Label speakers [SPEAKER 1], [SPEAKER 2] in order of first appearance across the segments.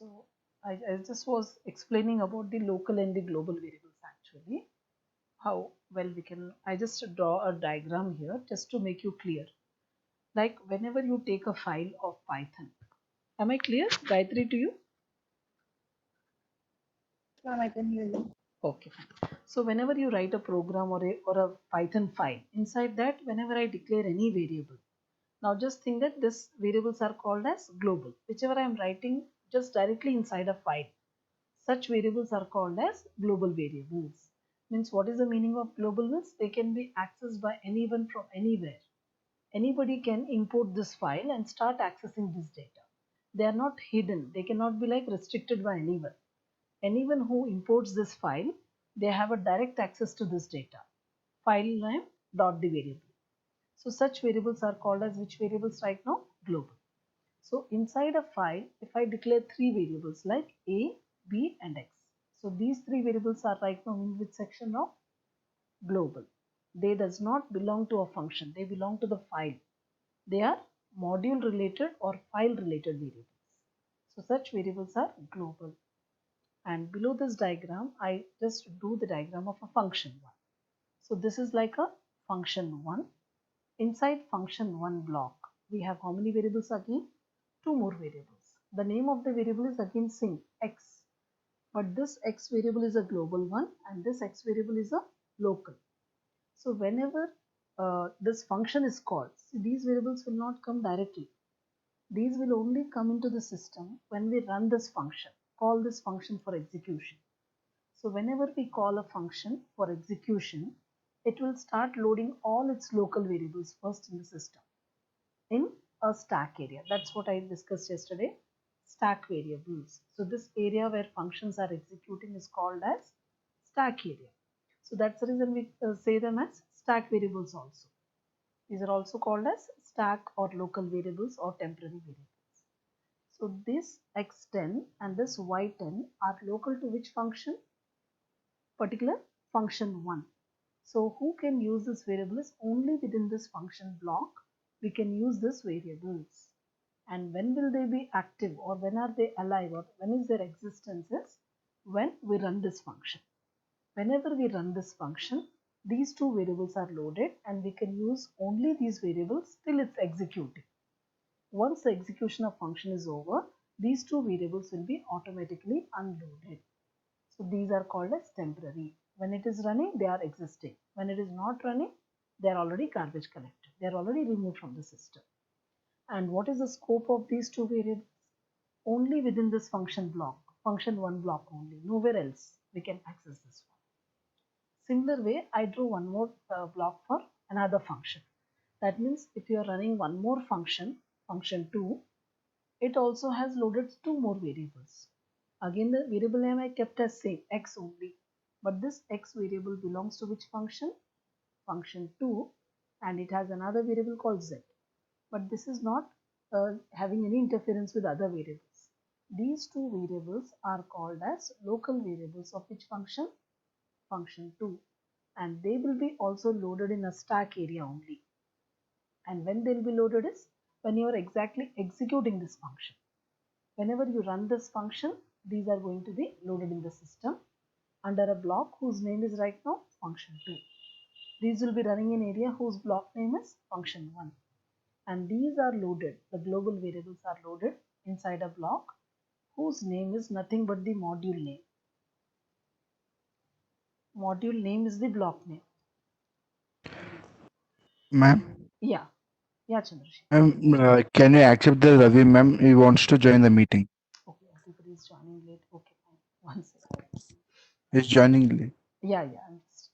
[SPEAKER 1] So I just was explaining about the local and the global variables actually. How well we can, I just draw a diagram here just to make you clear. Like whenever you take a file of Python, am I clear, Gayatri, to you?
[SPEAKER 2] Ma'am, I can hear you.
[SPEAKER 1] Okay, fine. So whenever you write a program or a Python file, inside that, whenever I declare any variable, now just think that these variables are called as global. Whichever I am writing just directly inside a file, such variables are called as global variables. Means what is the meaning of global means? They can be accessed by anyone from anywhere. Anybody can import this file and start accessing this data. They are not hidden. They cannot be like restricted by anyone. Anyone who imports this file, they have a direct access to this data. File name dot the variable. So such variables are called as which variables right now? Global. So inside a file, if I declare three variables like A, B and X. So these three variables are right now in which section of global. They does not belong to a function. They belong to the file. They are module related or file related variables. So such variables are global. And below this diagram, I just do the diagram of a function one. So this is like a function one. Inside function one block, we have how many variables again? Two more variables. The name of the variable is again same, x. But this x variable is a global one and this x variable is a local. So whenever this function is called, see, these variables will not come directly. These will only come into the system when we run this function, call this function for execution. So whenever we call a function for execution, it will start loading all its local variables first in the system in a stack area. That's what I discussed yesterday, stack variables. So this area where functions are executing is called as stack area. So that's the reason we say them as stack variables also. These are also called as stack or local variables or temporary variables. So this x10 and this y10 are local to which function? Particular function 1. So who can use this variable is only within this function block we can use this variables. And when will they be active or when are they alive or when is their existence is when we run this function. Whenever we run this function, these two variables are loaded and we can use only these variables till it's executing. Once the execution of function is over, these two variables will be automatically unloaded. So these are called as temporary. When it is running, they are existing. When it is not running, they are already garbage collected. They are already removed from the system. And what is the scope of these two variables? Only within this function block, function one block only, nowhere else we can access this one. Similar way, I drew one more block for another function. That means if you are running one more function, function 2, it also has loaded two more variables. Again, the variable name I kept as same, x only. But this x variable belongs to which function? Function 2, and it has another variable called z. But this is not having any interference with other variables. These two variables are called as local variables of which function? Function 2. And they will be also loaded in a stack area only. And when they'll be loaded is when you are exactly executing this function. Whenever you run this function, these are going to be loaded in the system under a block whose name is right now function 2. These will be running in area whose block name is function 1. And these are loaded, the global variables are loaded inside a block whose name is nothing but the module name. Module name is the block name.
[SPEAKER 3] Ma'am,
[SPEAKER 1] Yeah, yeah, Chandrashi.
[SPEAKER 3] can you accept the Ravi ma'am? He wants to join the meeting.
[SPEAKER 1] Okay, everybody is joining late. Okay, fine. One second.
[SPEAKER 3] He's joining late.
[SPEAKER 1] Yeah, yeah. I'm just...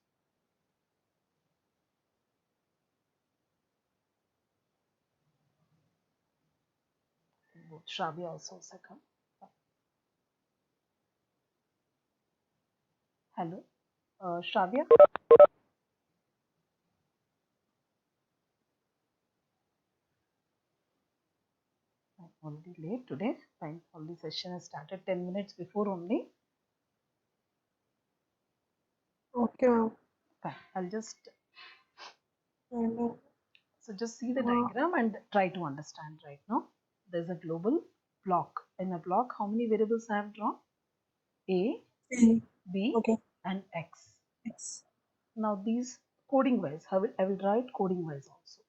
[SPEAKER 1] Shravya also second. Hello, Shravya. I'm already late today. Fine. Already session has started 10 minutes before only.
[SPEAKER 2] Okay, ma'am.
[SPEAKER 1] Fine. I'll just
[SPEAKER 2] And,
[SPEAKER 1] so just see the
[SPEAKER 2] uh,
[SPEAKER 1] diagram and try to understand right now. There's a global block in a block, how many variables I have drawn? A,
[SPEAKER 2] A.
[SPEAKER 1] B,
[SPEAKER 2] Okay.
[SPEAKER 1] and X.
[SPEAKER 2] X.
[SPEAKER 1] Now these coding wise, I will write coding wise also.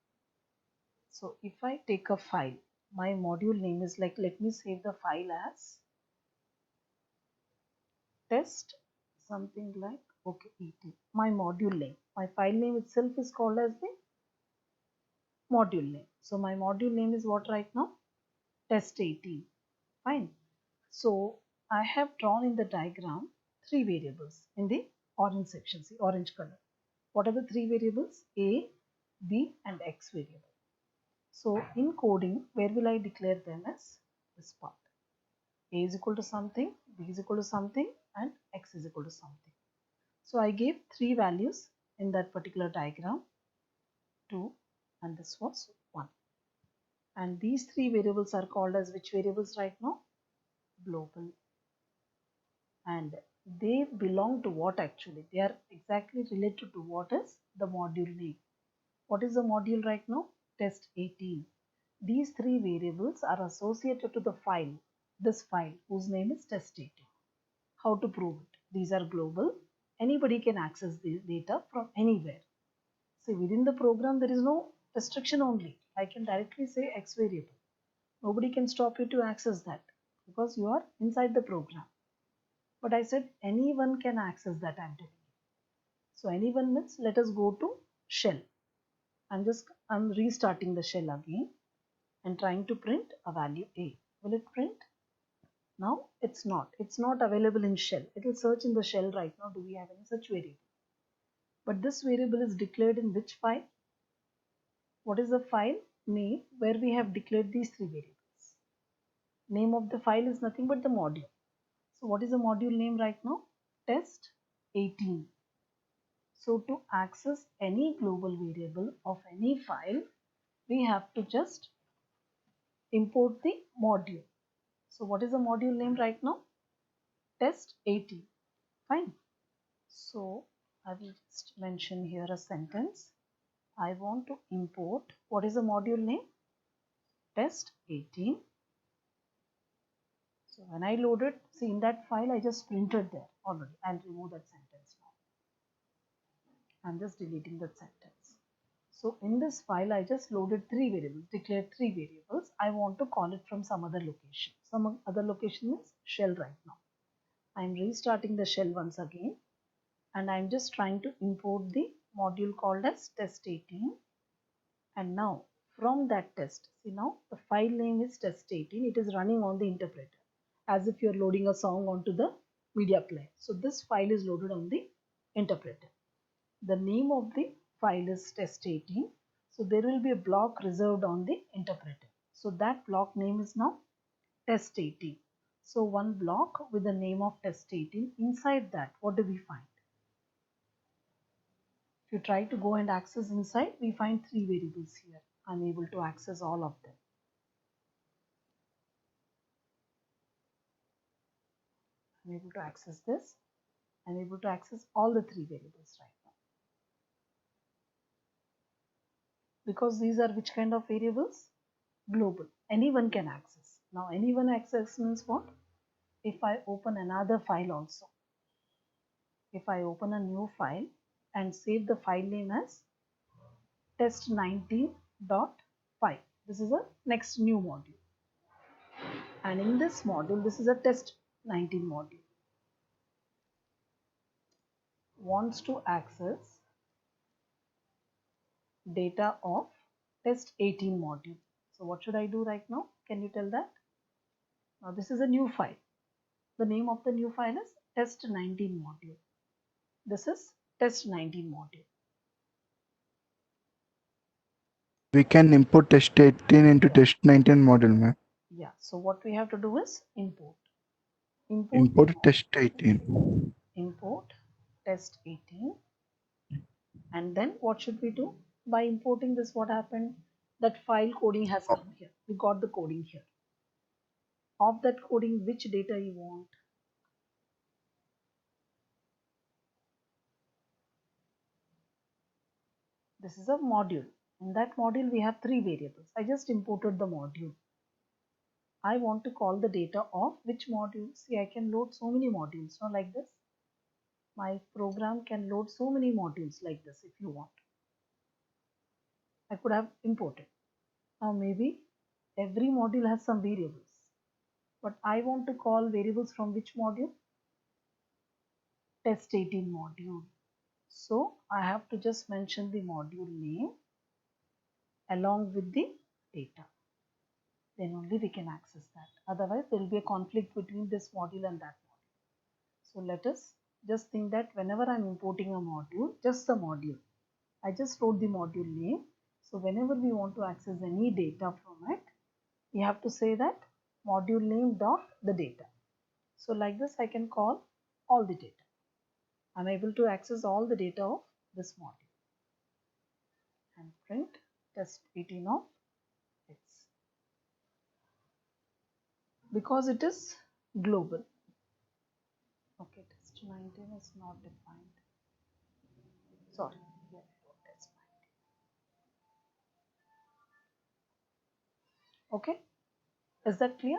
[SPEAKER 1] So if I take a file, my module name is like, let me save the file as test something like, okay, 18. My module name, my file name itself is called as the module name. So my module name is what right now? Test 18. Fine. So I have drawn in the diagram three variables in the orange section, see orange color. What are the three variables? A, B, and X variable. So in coding, where will I declare them as? This part. A is equal to something, B is equal to something, and X is equal to something. So I gave three values in that particular diagram, 2, and this was 1. And these three variables are called as which variables right now? Global. And they belong to what actually? They are exactly related to what is the module name. What is the module right now? Test 18. These three variables are associated to the file, this file whose name is test 18. How to prove it? These are global. Anybody can access the data from anywhere. See, within the program there is no restriction only. I can directly say X variable. Nobody can stop you to access that because you are inside the program. But I said anyone can access that, I'm telling you. So anyone means let us go to shell. I'm restarting the shell again and trying to print a value A. Will it print? Now it's not available in shell. It will search in the shell right now. Do we have any such variable? But this variable is declared in which file? What is the file name where we have declared these three variables? Name of the file is nothing but the module. So what is the module name right now? Test 18. So to access any global variable of any file, we have to just import the module. So what is the module name right now? Test 18. Fine. So I will just mention here a sentence. I want to import, what is the module name? Test 18. So when I loaded, see in that file I just printed there already. I'll remove that sentence now. I'm just deleting that sentence. So in this file I just loaded three variables, declared three variables. I want to call it from some other location. Some other location is shell right now. I'm restarting the shell once again and I'm just trying to import the module called as test 18. And now from that test, see now the file name is test 18. It is running on the interpreter as if you're loading a song onto the media player. So this file is loaded on the interpreter. The name of the file is test 18. So there will be a block reserved on the interpreter. So that block name is now test 18. So one block with the name of test 18. Inside that, what do we find? If you try to go and access inside, we find three variables here. I'm able to access all of them. I'm able to access this. I'm able to access all the three variables right now. Because these are which kind of variables? Global. Anyone can access. Now anyone access means what? If I open another file also. If I open a new file and save the file name as test19.py. This is a next new module. And in this module, this is a test 19 module. Wants to access data of test 18 module. So what should I do right now? Can you tell that? Now this is a new file. The name of the new file is test 19 module. This is test 19 module.
[SPEAKER 3] We can import test 18 into test 19 model, ma'am.
[SPEAKER 1] Yeah. So what we have to do is import.
[SPEAKER 3] Import test 18.
[SPEAKER 1] Import test 18. And then what should we do? By importing this, what happened? That file coding has come here. We got the coding here. Of that coding, which data you want? This is a module. In that module, we have three variables. I just imported the module. I want to call the data of which module. See, I can load so many modules, not like this. My program can load so many modules like this if you want. I could have imported. Now maybe every module has some variables, but I want to call variables from which module? Test 18 module. So I have to just mention the module name along with the data. Then only we can access that. Otherwise, there will be a conflict between this module and that module. So let us just think that whenever I'm importing a module, just the module, I just wrote the module name. So whenever we want to access any data from it, we have to say that module name dot the data. So like this, I can call all the data. I'm able to access all the data of this module and print test 18 of X because it is global. Okay, test 19 is not defined. Sorry, here test 19. Okay, is that clear?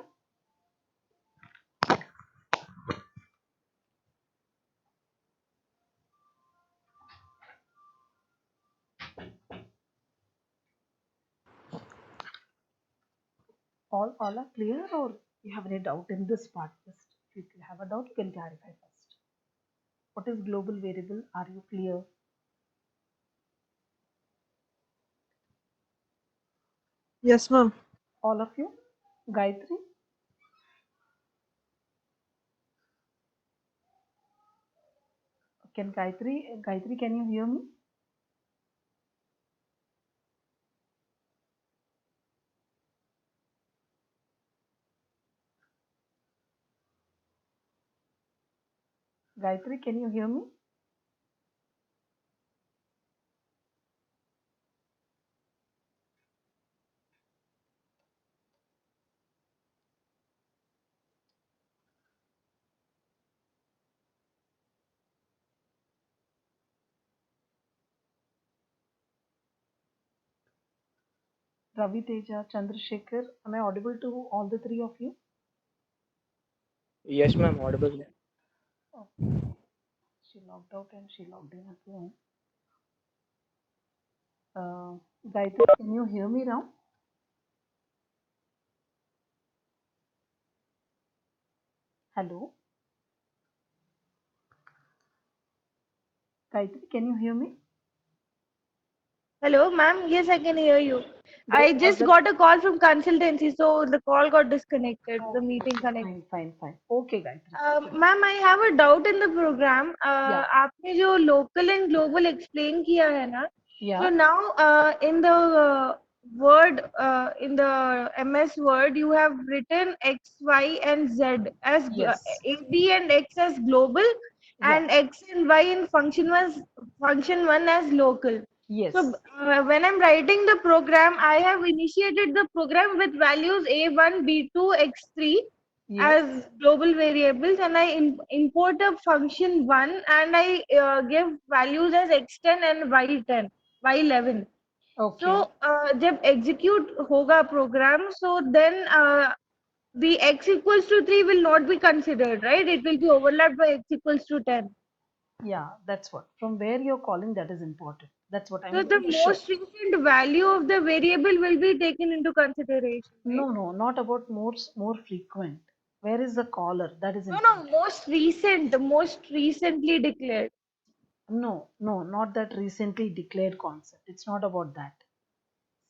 [SPEAKER 1] All are clear, or you have any doubt in this part? Just if you have a doubt, you can clarify first. What is global variable? Are you clear?
[SPEAKER 2] Yes, ma'am.
[SPEAKER 1] All of you? Gayatri? Gayatri, can you hear me? Gayatri, can you hear me? Ravi Teja, Chandrasekhar, am I audible to all the three of you?
[SPEAKER 4] Yes, ma'am, audible.
[SPEAKER 1] Oh, she logged out and she logged in again. Gayatri, can you hear me now? Hello? Gayatri, can you hear me?
[SPEAKER 5] Hello, ma'am. Yes, I can hear you.
[SPEAKER 1] Great.
[SPEAKER 5] I just got a call from consultancy, so the call got disconnected. The
[SPEAKER 1] Oh,
[SPEAKER 5] meeting connected.
[SPEAKER 1] fine. Okay, Gayatri.
[SPEAKER 5] Ma'am, I have a doubt in the program.
[SPEAKER 1] Yeah.
[SPEAKER 5] आपने जो local and global explain किया है ना?
[SPEAKER 1] Yeah.
[SPEAKER 5] So now, in the word, in the MS Word, you have written X, Y, and Z as
[SPEAKER 1] Yes.
[SPEAKER 5] A, B, and X as global,
[SPEAKER 1] Yeah.
[SPEAKER 5] and X and Y in function one as local.
[SPEAKER 1] Yes.
[SPEAKER 5] So when I'm writing the program, I have initiated the program with values A1, B2, X3
[SPEAKER 1] Yes.
[SPEAKER 5] as global variables, and I import a function 1 and I give values as X10 and Y10, Y11.
[SPEAKER 1] Okay.
[SPEAKER 5] So जब execute होगा program, so then the X equals to 3 will not be considered, right? It will be overlapped by X equals to 10.
[SPEAKER 1] Yeah, that's what. From where you're calling, that is important. That's what I'm
[SPEAKER 5] So the
[SPEAKER 1] going to show.
[SPEAKER 5] most recent value of the variable will be taken into consideration, right?
[SPEAKER 1] No, not about more frequent. Where is the caller? That is
[SPEAKER 5] No,
[SPEAKER 1] important.
[SPEAKER 5] most recent, the most recently declared.
[SPEAKER 1] No, not that recently declared concept. It's not about that.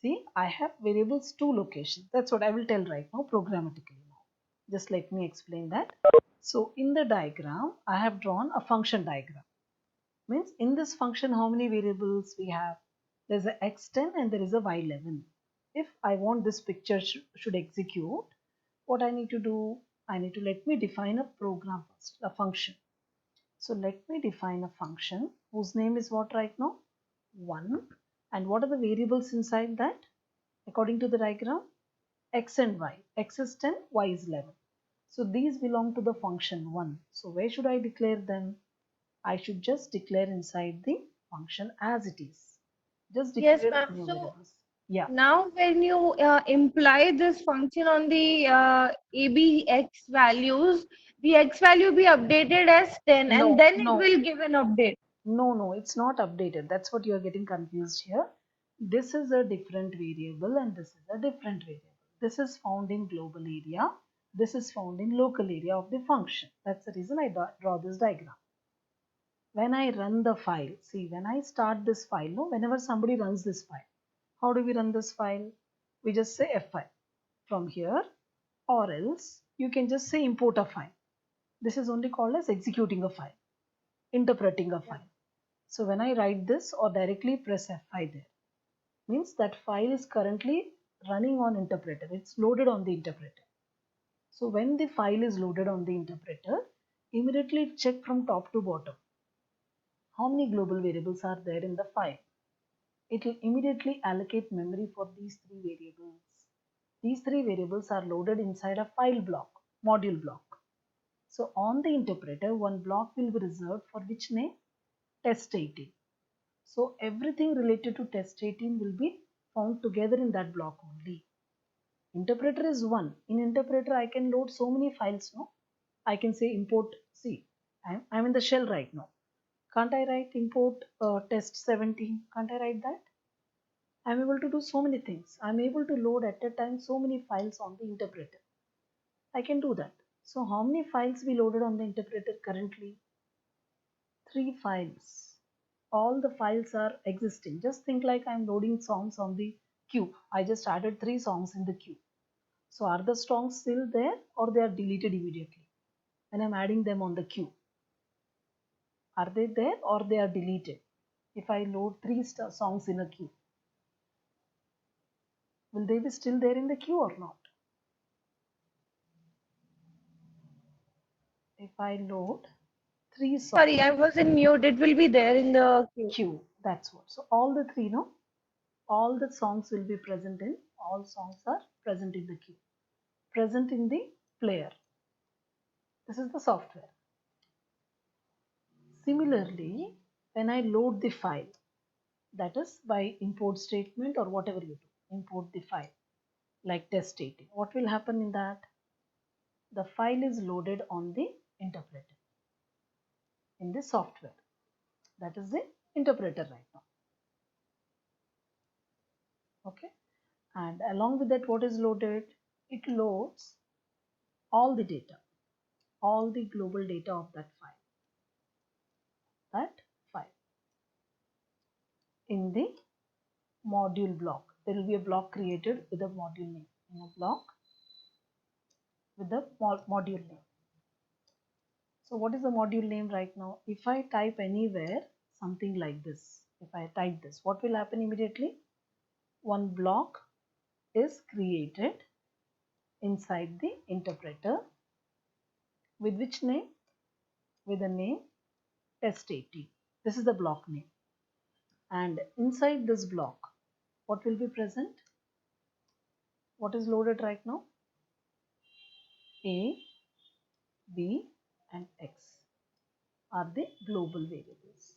[SPEAKER 1] See, I have variables two locations. That's what I will tell right now programmatically now. Just let me explain that. So in the diagram, I have drawn a function diagram. Means in this function, how many variables we have? There's a x10 and there is a y11. If I want this picture should execute, what I need to do? I need to let me define a program first, a function. So let me define a function whose name is what right now? 1. And what are the variables inside that? According to the diagram, x and y. X is 10, y is 11. So these belong to the function 1. So where should I declare them? I should just declare inside the function as it is. Just declare
[SPEAKER 5] Yes, ma'am.
[SPEAKER 1] new
[SPEAKER 5] So
[SPEAKER 1] variables. Yeah.
[SPEAKER 5] Now, when you imply this function on the ABX values, the X value be updated as 10
[SPEAKER 1] No,
[SPEAKER 5] and then it
[SPEAKER 1] no,
[SPEAKER 5] will give an update.
[SPEAKER 1] no, it's not updated. That's what you're getting confused here. This is a different variable and this is a different variable. This is found in global area. This is found in local area of the function. That's the reason I draw this diagram. When I run the file, see, when I start this file, no, whenever somebody runs this file, how do we run this file? We just say F5 from here, or else you can just say import a file. This is only called as executing a file, interpreting a file. So when I write this or directly press F5 there, means that file is currently running on interpreter. It's loaded on the interpreter. So when the file is loaded on the interpreter, immediately check from top to bottom. How many global variables are there in the file? It will immediately allocate memory for these three variables. These three variables are loaded inside a file block, module block. So on the interpreter, one block will be reserved for which name? Test18. So everything related to test18 will be found together in that block only. Interpreter is one. In interpreter, I can load so many files, no? I can say import, see, I'm in the shell right now. Can't I write import test17? Can't I write that? I'm able to do so many things. I'm able to load at a time so many files on the interpreter. I can do that. So how many files we loaded on the interpreter currently? 3 files. All the files are existing. Just think like I'm loading songs on the queue. I just added 3 songs in the queue. So are the songs still there or they are deleted immediately when I'm adding them on the queue? Are they there or they are deleted? If I load 3 songs in a queue, will they be still there in the queue or not? If I load 3 songs.
[SPEAKER 5] Sorry, I was in mute. It will be there in the queue.
[SPEAKER 1] Queue, that's what. So all the 3, no? All the songs will be present in, all songs are present in the queue. Present in the player. This is the software. Similarly, when I load the file, that is by import statement or whatever you do, import the file like test18. What will happen in that? The file is loaded on the interpreter in the software. That is the interpreter right now. Okay. And along with that, what is loaded? It loads all the data, all the global data of that file. In the module block. There will be a block created with a module name. In a block with the module name. So what is the module name right now? If I type anywhere something like this, if I type this, what will happen immediately? One block is created inside the interpreter with which name? With the name test18. This is the block name. And inside this block, what will be present? What is loaded right now? A, B and X are the global variables.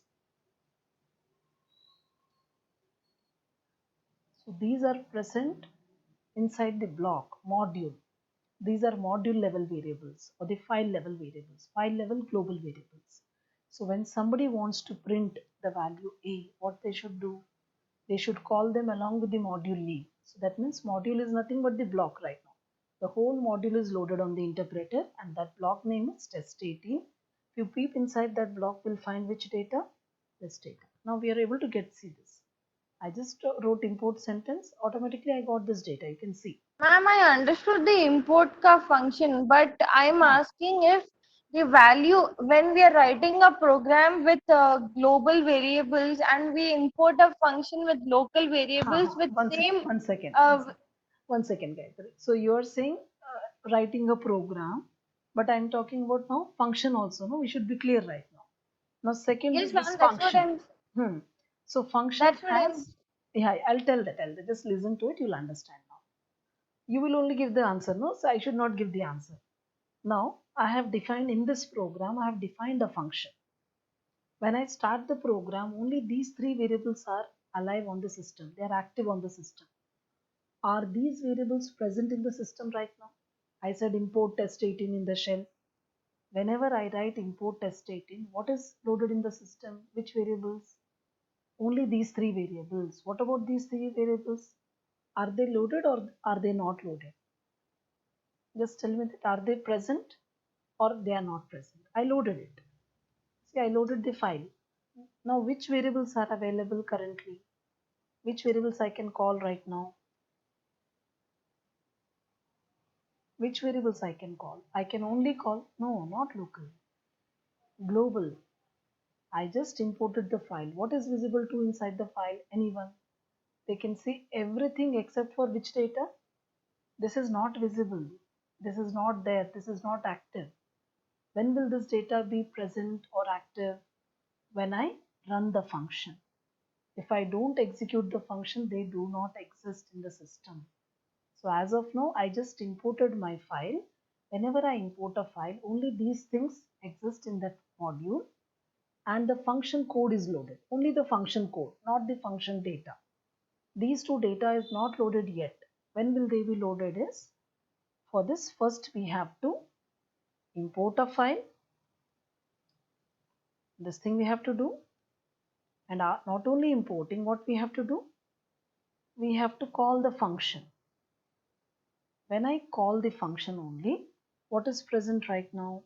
[SPEAKER 1] So these are present inside the block module. These are module level variables or the file level variables, file level global variables. So when somebody wants to print the value A, what they should do? They should call them along with the module name. So that means module is nothing but the block right now. The whole module is loaded on the interpreter and that block name is test18. If you peep inside that block, we'll find which data? This data. Now we are able to see this. I just wrote import sentence. Automatically I got this data. You can see.
[SPEAKER 5] Ma'am, I understood the import ka function, but I'm asking if the value, when we are writing a program with global variables and we import a function with local variables with same
[SPEAKER 1] One second, Gayatri. So you are saying writing a program, but I'm talking about now function also. No, we should be clear right now. Now second
[SPEAKER 5] yes,
[SPEAKER 1] is this
[SPEAKER 5] ma'am, that's what
[SPEAKER 1] function. So function
[SPEAKER 5] that's what I'm
[SPEAKER 1] has, yeah, I'll tell that. Just listen to it. You'll understand now. You will only give the answer, no? So I should not give the answer. Now I have defined in this program, I have defined a function. When I start the program, only these 3 variables are alive on the system. They are active on the system. Are these variables present in the system right now? I said import test18 in the shell. Whenever I write import test18, what is loaded in the system? Which variables? Only these three variables. What about these three variables? Are they loaded or are they not loaded? Just tell me that are they present or they are not present. I loaded it. See, I loaded the file. Now, which variables are available currently? Which variables I can call right now? Which variables I can call? I can only call, no, not local, global. I just imported the file. What is visible to inside the file? Anyone? They can see everything except for which data? This is not visible. This is not there. This is not active. When will this data be present or active? When I run the function. If I don't execute the function, they do not exist in the system. So as of now, I just imported my file. Whenever I import a file, only these things exist in that module and the function code is loaded. Only the function code, not the function data. These two data is not loaded yet. When will they be loaded is, for this first we have to import a file. This thing we have to do, and not only importing, what we have to do, we have to call the function. When I call the function only, what is present right now?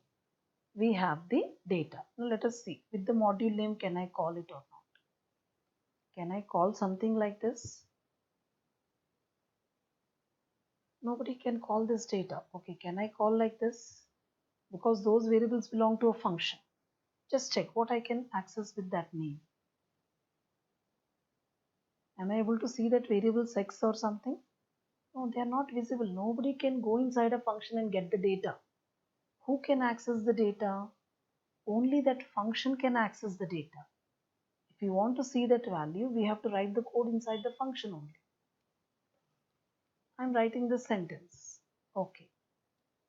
[SPEAKER 1] We have the data. Now let us see, with the module name, can I call it or not? Can I call something like this? Nobody can call this data. Okay, can I call like this? Because those variables belong to a function. Just check what I can access with that name. Am I able to see that variables X or something? No, they are not visible. Nobody can go inside a function and get the data. Who can access the data? Only that function can access the data. If you want to see that value, we have to write the code inside the function only. I'm writing the sentence. Okay.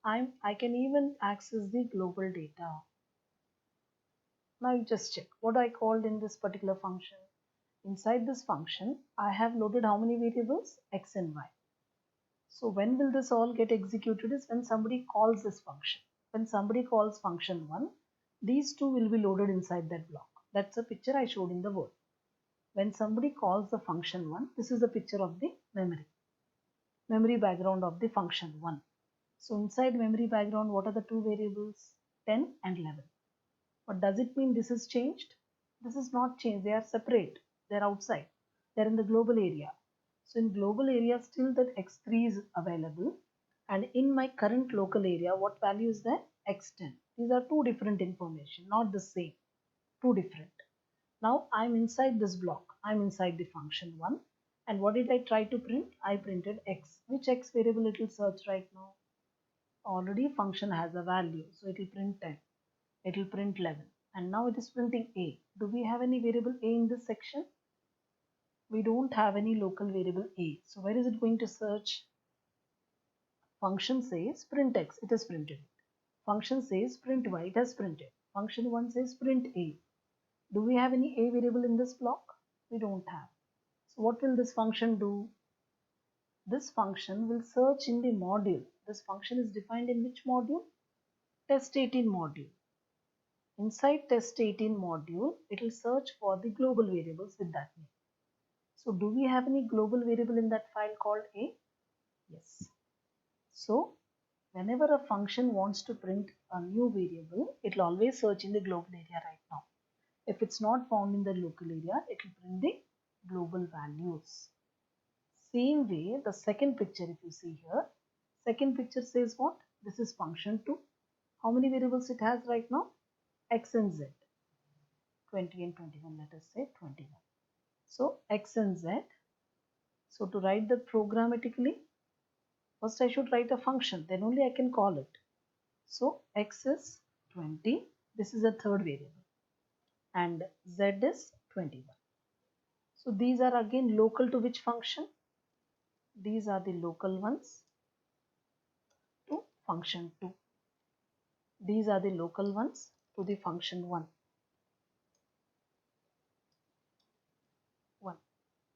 [SPEAKER 1] I can even access the global data. Now you just check what I called in this particular function. Inside this function, I have loaded how many variables? X and Y. So when will this all get executed is when somebody calls this function. When somebody calls function 1, these two will be loaded inside that block. That's a picture I showed in the word. When somebody calls the function 1, this is a picture of the memory background of the function 1. So inside memory background, what are the two variables? 10 and 11. But does it mean this is changed? This is not changed. They are separate. They are outside. They are in the global area. So in global area, still that x3 is available. And in my current local area, what value is there? X10. These are two different information, not the same. Two different. Now I'm inside this block. I'm inside the function 1. And what did I try to print? I printed x. Which x variable it will search right now? Already function has a value. So it will print 10. It will print 11. And now it is printing a. Do we have any variable a in this section? We don't have any local variable a. So where is it going to search? Function says print x. It has printed it. Function says print y. It has printed. Function 1 says print a. Do we have any a variable in this block? We don't have. So what will this function do? This function will search in the module. This function is defined in which module? Test18 module. Inside test18 module, it will search for the global variables with that name. So do we have any global variable in that file called a? Yes. So whenever a function wants to print a new variable, it will always search in the global area right now. If it's not found in the local area, it will print the global values. Same way, the second picture, if you see here, second picture says what? This is function 2. How many variables it has right now? X and Z. 20 and 21, let us say 21. So X and Z. So to write that programmatically, first I should write a function, then only I can call it. So X is 20. This is a third variable. And Z is 21. So these are again local to which function? These are the local ones to function 2. These are the local ones to the function 1.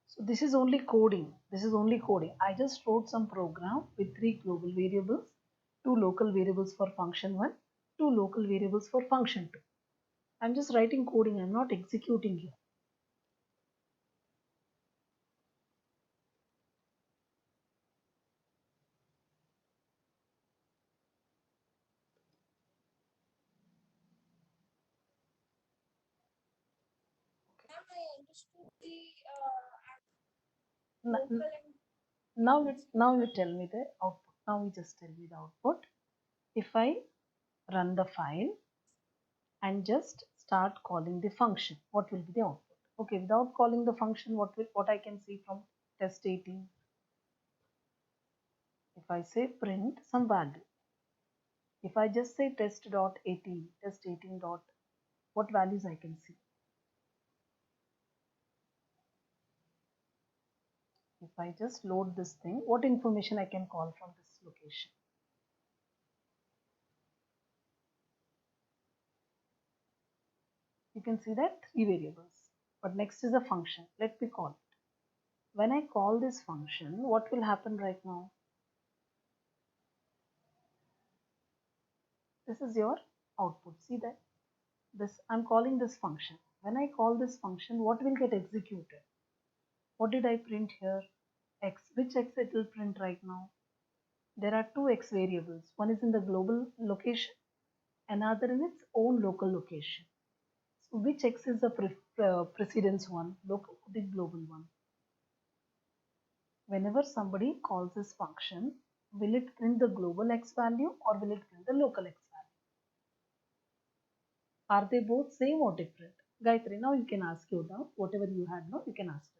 [SPEAKER 1] So So this is only coding. This is only coding. I just wrote some program with 3 global variables, 2 local variables for function 1, 2 local variables for function 2. I'm just writing coding. I'm not executing here.
[SPEAKER 5] I understood the
[SPEAKER 1] N-
[SPEAKER 5] local
[SPEAKER 1] n-
[SPEAKER 5] and
[SPEAKER 1] now you tell me the output. Now you just tell me the output. If I run the file and just start calling the function, what will be the output? Okay, without calling the function, what I can see from test 18? If I say print some value, if I just say test.18, test18 dot, what values I can see? If I just load this thing, what information I can call from this location? You can see that 3 variables, but next is a function. Let me call it. When I call this function, what will happen right now? This is your output. See that? This I'm calling this function. When I call this function, what will get executed? What did I print here? X. Which X it will print right now? There are 2 X variables. One is in the global location, another in its own local location. So which X is the precedence one, local or the global one? Whenever somebody calls this function, will it print the global X value or will it print the local X value? Are they both same or different? Gayatri, now you can ask your doubt. Whatever you had now, you can ask her.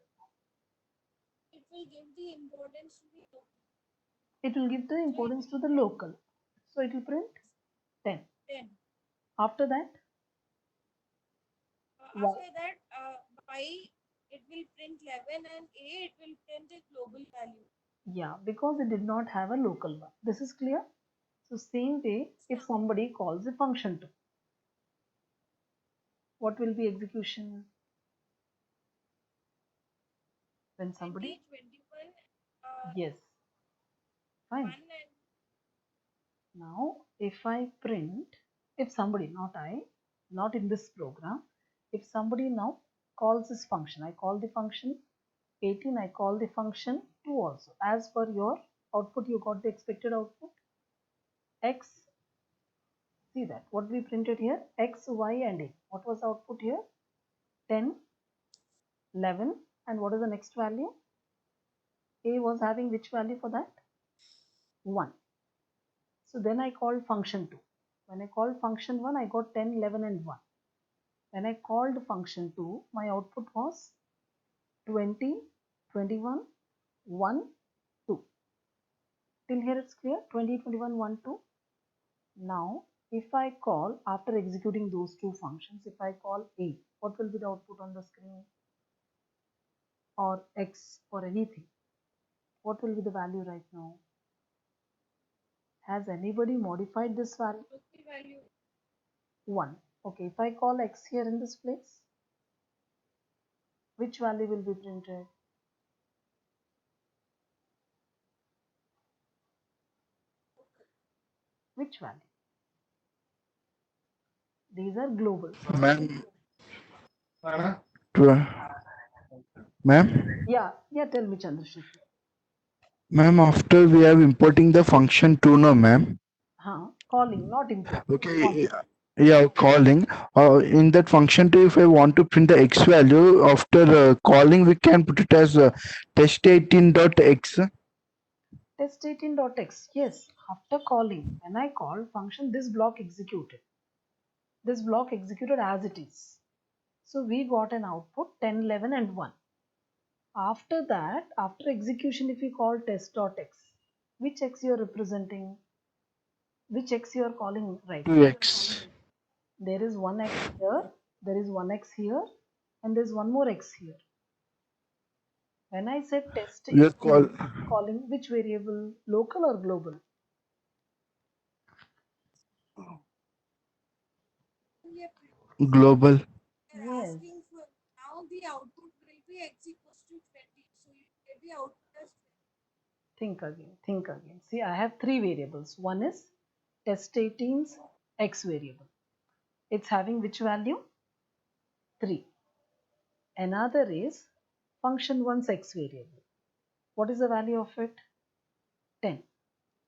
[SPEAKER 5] it will give the importance to the
[SPEAKER 1] It will give the importance to the local. So it will print 10.
[SPEAKER 5] 10.
[SPEAKER 1] After that, y.
[SPEAKER 5] After that, Y it will print 11 and A it will print a global value.
[SPEAKER 1] Yeah, because it did not have a local one. This is clear? So same way, if somebody calls a function to, what will be execution? When somebody,
[SPEAKER 5] 21,
[SPEAKER 1] yes, fine.
[SPEAKER 5] 1 and
[SPEAKER 1] Now, if I print, if somebody, not I, not in this program, if somebody now calls this function, I call the function 18, I call the function 2 also. As per your output, you got the expected output. X, see that, what we printed here, X, Y and A. What was the output here? 10, 11, and what is the next value? A was having which value for that? 1. So then I called function 2. When I called function 1, I got 10, 11 and 1. When I called function 2, my output was 20, 21, 1, 2. Till here it's clear? 20, 21, 1, 2. Now, if I call, after executing those 2 functions, if I call A, what will be the output on the screen? Or X or anything? What will be the value right now? Has anybody modified this value?
[SPEAKER 5] local value
[SPEAKER 1] 1. Okay, if I call X here in this place, which value will be printed? Which value? These are global.
[SPEAKER 3] Ma'am, tw- ma'am,
[SPEAKER 1] Yeah, tell me, Chandrasekhar.
[SPEAKER 3] ma'am, after we have importing the function to no, ma'am.
[SPEAKER 1] Calling, not importing.
[SPEAKER 3] Okay,
[SPEAKER 1] Calling.
[SPEAKER 3] yeah, calling. In that function too, if I want to print the x value after calling, we can put it as test18.x.
[SPEAKER 1] Test18.x. Yes, after calling, when I called function, this block executed. This block executed as it is. So we got an output 10, 11 and 1. After that, after execution, if we call test.x, which x you are representing? Which x you are calling right now?
[SPEAKER 3] 2x.
[SPEAKER 1] There is one x here, there is one x here, and there is one more x here. When I said test
[SPEAKER 3] We are
[SPEAKER 1] 18, calling which variable? Local or global?
[SPEAKER 5] we are
[SPEAKER 3] global.
[SPEAKER 1] Yes.
[SPEAKER 5] asking for now the output will be X equals to 20.
[SPEAKER 1] Think again, think again. See, I have three variables. One is test18's x variable. It's having which value? 3. Another is function 1's x variable. What is the value of it? 10.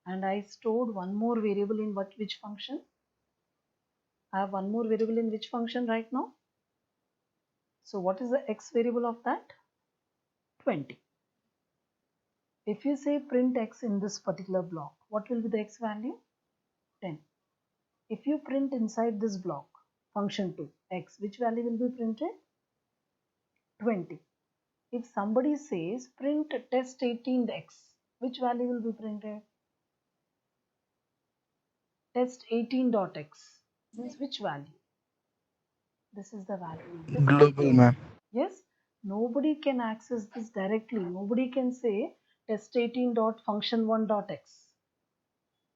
[SPEAKER 1] And I stored one more variable in which function? I have one more variable in which function right now? So what is the x variable of that? 20. If you say print x in this particular block, what will be the x value? 10. If you print inside this block, function 2, x, which value will be printed? 20. If somebody says print test18x, which value will be printed? Test18.x means which value? This is the value.
[SPEAKER 3] Global, ma'am.
[SPEAKER 1] Yes, nobody can access this directly. Nobody can say test18.function1.x.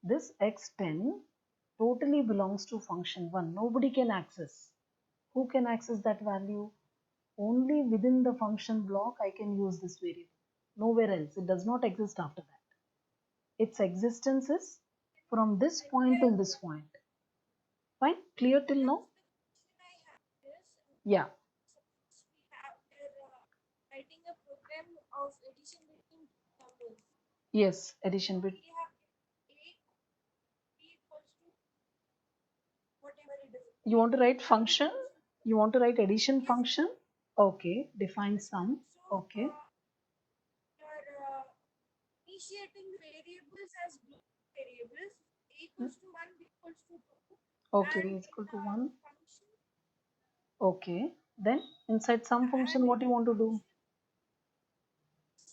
[SPEAKER 1] This x10 totally belongs to function 1. Nobody can access. Who can access that value? Only within the function block I can use this variable. Nowhere else. It does not exist after that. Its existence is from this point till this point. Fine? Clear till now? Yeah.
[SPEAKER 4] Writing a program of addition between numbers.
[SPEAKER 1] Yes, addition bit.
[SPEAKER 4] We have a b equals to whatever it is.
[SPEAKER 1] You want to write function? You want to write addition function? Okay. Define sum. Okay.
[SPEAKER 4] You're initiating variables as global variables. A equals to 1, b equals to 2.
[SPEAKER 1] Okay.
[SPEAKER 4] And
[SPEAKER 1] Is equal
[SPEAKER 4] in
[SPEAKER 1] to 1.
[SPEAKER 4] function,
[SPEAKER 1] Okay. Then inside sum function, what you want to do?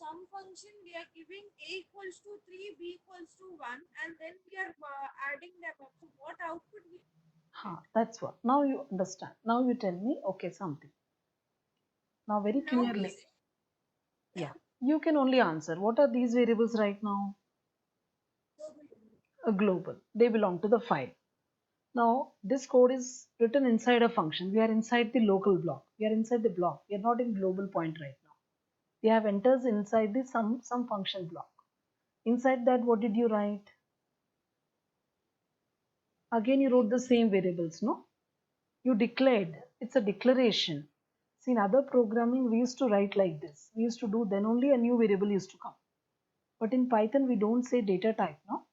[SPEAKER 4] sum function, we are giving a equals to 3, b equals to 1, and then we are adding them up. So what output we
[SPEAKER 1] That's what. Now you understand. Now you tell me, okay, something. Now very
[SPEAKER 4] now we
[SPEAKER 1] clearly.
[SPEAKER 4] say
[SPEAKER 1] Yeah. You can only answer. What are these variables right now? A global. They belong to the file. Now this code is written inside a function. We are inside the local block. We are inside the block. We are not in global point right now. We have enters inside the some function block. Inside that, what did you write? Again, you wrote the same variables, no? You declared. It's a declaration. See, in other programming, we used to write like this. We used to do, then only a new variable used to come. But in Python, we don't say data type, no?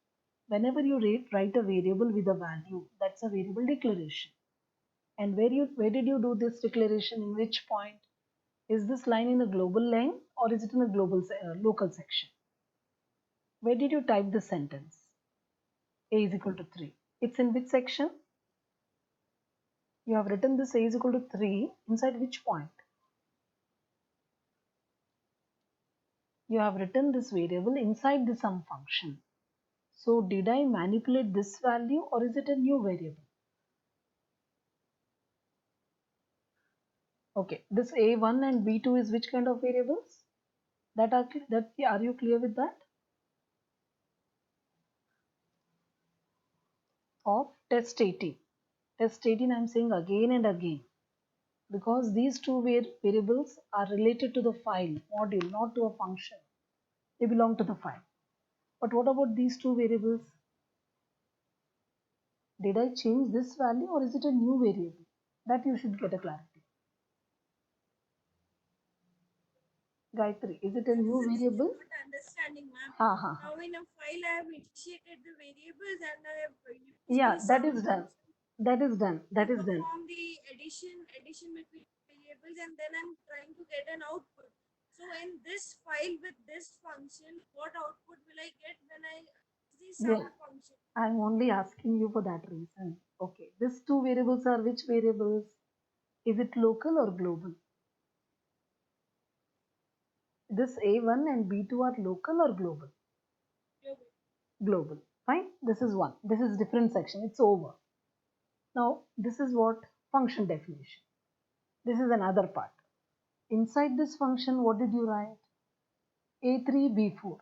[SPEAKER 1] Whenever you write a variable with a value, that's a variable declaration. And where did you do this declaration? In which point? Is this line in a global line or is it in a global local section? Where did you type the sentence? A is equal to 3. It's in which section? You have written this a is equal to 3 inside which point? You have written this variable inside the sum function. So did I manipulate this value or is it a new variable? Okay, this a1 and b2 is which kind of variables? Are you clear with that? Of test18. Test18 I am saying again and again because these two variables are related to the file module, not to a function. They belong to the file. But what about these two variables? Did I change this value or is it a new variable? That you should get a clarity. Gayatri, is it a new variable?
[SPEAKER 4] not understanding, ma'am.
[SPEAKER 1] Ha ha.
[SPEAKER 4] Now in a file, I have initiated the variables and I have used
[SPEAKER 1] Yeah,
[SPEAKER 4] the
[SPEAKER 1] that
[SPEAKER 4] sum
[SPEAKER 1] is done.
[SPEAKER 4] function
[SPEAKER 1] That is done. That
[SPEAKER 4] to
[SPEAKER 1] is done.
[SPEAKER 4] perform the addition between variables, and then I'm trying to get an output. So in this file with this function, what output will I get when I use the sum
[SPEAKER 1] Yeah.
[SPEAKER 4] function?
[SPEAKER 1] I'm only asking you for that reason. Okay. These two variables are which variables? Is it local or global? This A1 and B2 are local or global?
[SPEAKER 4] Global.
[SPEAKER 1] Global. Fine. This is one. This is different section. It's over. Now, this is what function definition. This is another part. Inside this function, what did you write? A3, B4.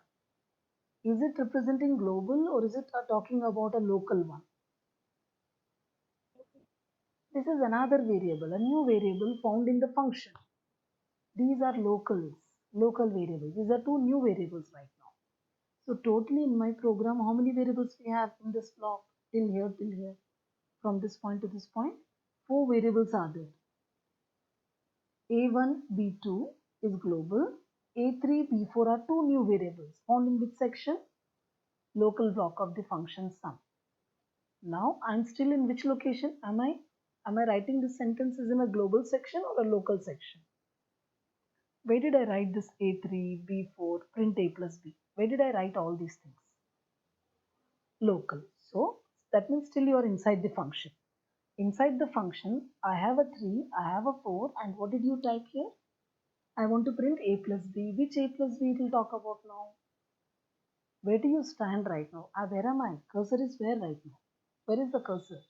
[SPEAKER 1] Is it representing global or is it talking about a local one? This is another variable, a new variable found in the function. These are local variables. These are two new variables right now. So totally in my program, how many variables we have in this block till here, from this point to this point? 4 variables are there. A1, B2 is global. A3, B4 are 2 new variables found in which section? Local block of the function sum. Now I'm still in which location? Am I writing this sentence is in a global section or a local section? Where did I write this A3, B4, print A plus B? Where did I write all these things? Local. So that means still you are inside the function. Inside the function, I have a 3, I have a 4, and what did you type here? I want to print A plus B. Which A plus B we'll talk about now? Where do you stand right now? Where am I? Cursor is where right now? Where is the cursor?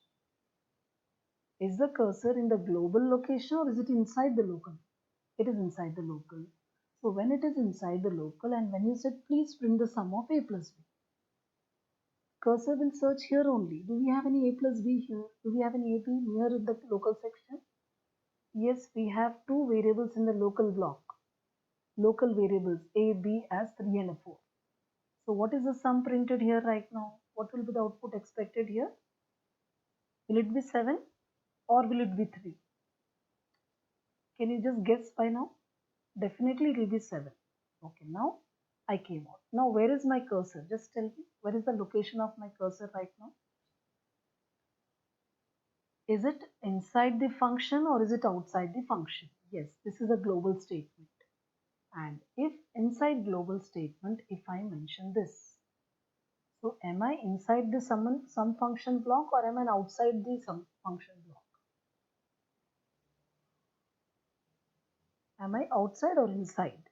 [SPEAKER 1] Is the cursor in the global location or is it inside the local? It is inside the local. So when it is inside the local and when you said please print the sum of A plus B, cursor will search here only. Do we have any A plus B here? Do we have any AB near in the local section? Yes, we have 2 variables in the local block. Local variables A, B as 3 and a 4. So what is the sum printed here right now? What will be the output expected here? Will it be 7 or will it be 3? Can you just guess by now? Definitely it will be 7. Okay, now I came out. Now where is my cursor? Just tell me, where is the location of my cursor right now? Is it inside the function or is it outside the function? Yes, this is a global statement. And if inside global statement, if I mention this, so am I inside the sum function block or am I outside the sum function block? Am I outside or inside?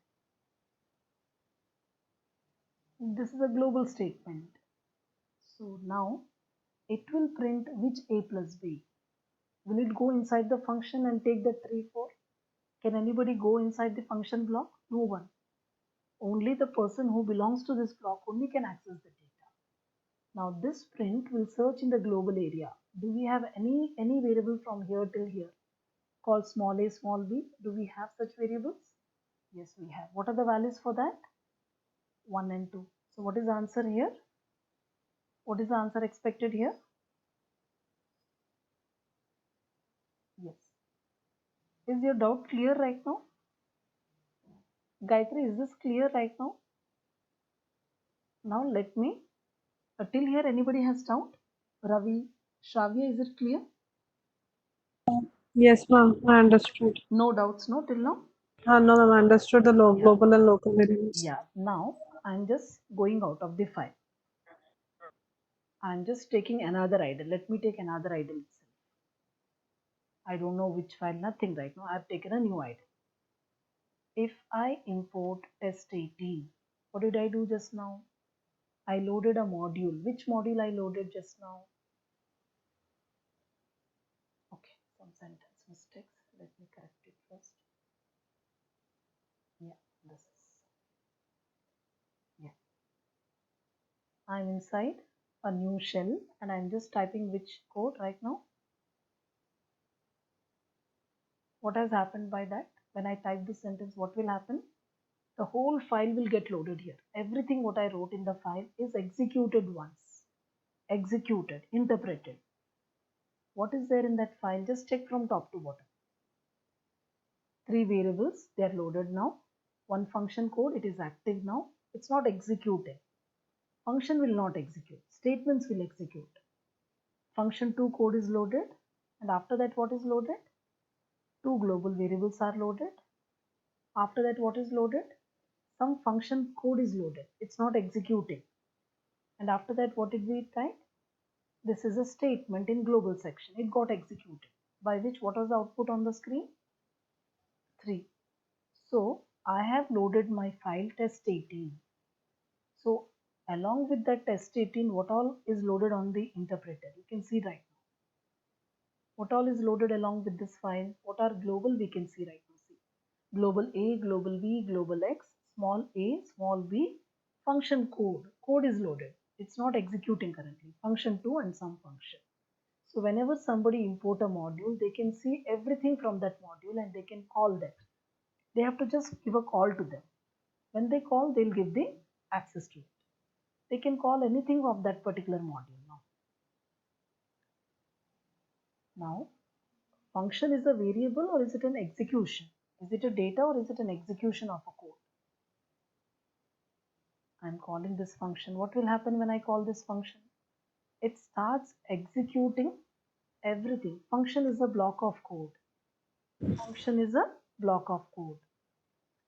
[SPEAKER 1] This is a global statement. So now it will print which A plus B. Will it go inside the function and take the 3, 4? Can anybody go inside the function block? No one. Only the person who belongs to this block only can access the data. Now this print will search in the global area. Do we have any variable from here till here called small a, small b? Do we have such variables? Yes, we have. What are the values for that? 1 and 2. So what is the answer here? What is the answer expected here? Yes. Is your doubt clear right now? Gayatri, is this clear right now? Now let me, till here anybody has doubt? Ravi, Shravya, is it clear?
[SPEAKER 2] Yes, ma'am. I understood.
[SPEAKER 1] No doubts, no, till now?
[SPEAKER 2] No, ma'am. I understood the
[SPEAKER 1] Yeah.
[SPEAKER 2] global and local variables.
[SPEAKER 1] Yeah, now I'm just going out of the file. I'm just taking another idle. Let me take another idle itself. I don't know which file, nothing right now. I've taken a new idle. If I import test18, what did I do just now? I loaded a module. Which module I loaded just now? Okay, some sentence mistakes. Let me correct it first. Yeah, this is. Yeah. I'm inside a new shell and I'm just typing which code right now. What has happened by that? When I type this sentence, what will happen? The whole file will get loaded here. Everything what I wrote in the file is executed once. Executed, interpreted. What is there in that file? Just check from top to bottom. 3 variables, they are loaded now. 1 function code, it is active now. It's not executed. Function will not execute. Statements will execute. Function 2 code is loaded. And after that, what is loaded? 2 global variables are loaded. After that, what is loaded? Some function code is loaded. It's not executing. And after that, what did we type? This is a statement in global section. It got executed. By which, what was the output on the screen? 3. So I have loaded my file test18. So along with that test18, what all is loaded on the interpreter? You can see right now. What all is loaded along with this file? What are global? We can see right now. See, global A, global B, global X, small a, small b, function code. Code is loaded. It's not executing currently. Function 2 and some function. So whenever somebody import a module, they can see everything from that module and they can call that. They have to just give a call to them. When they call, they'll give the access to it. They can call anything of that particular module now. Now, function is a variable or is it an execution? Is it a data or is it an execution of a code? I'm calling this function. What will happen when I call this function? It starts executing everything. Function is a block of code. Function is a block of code.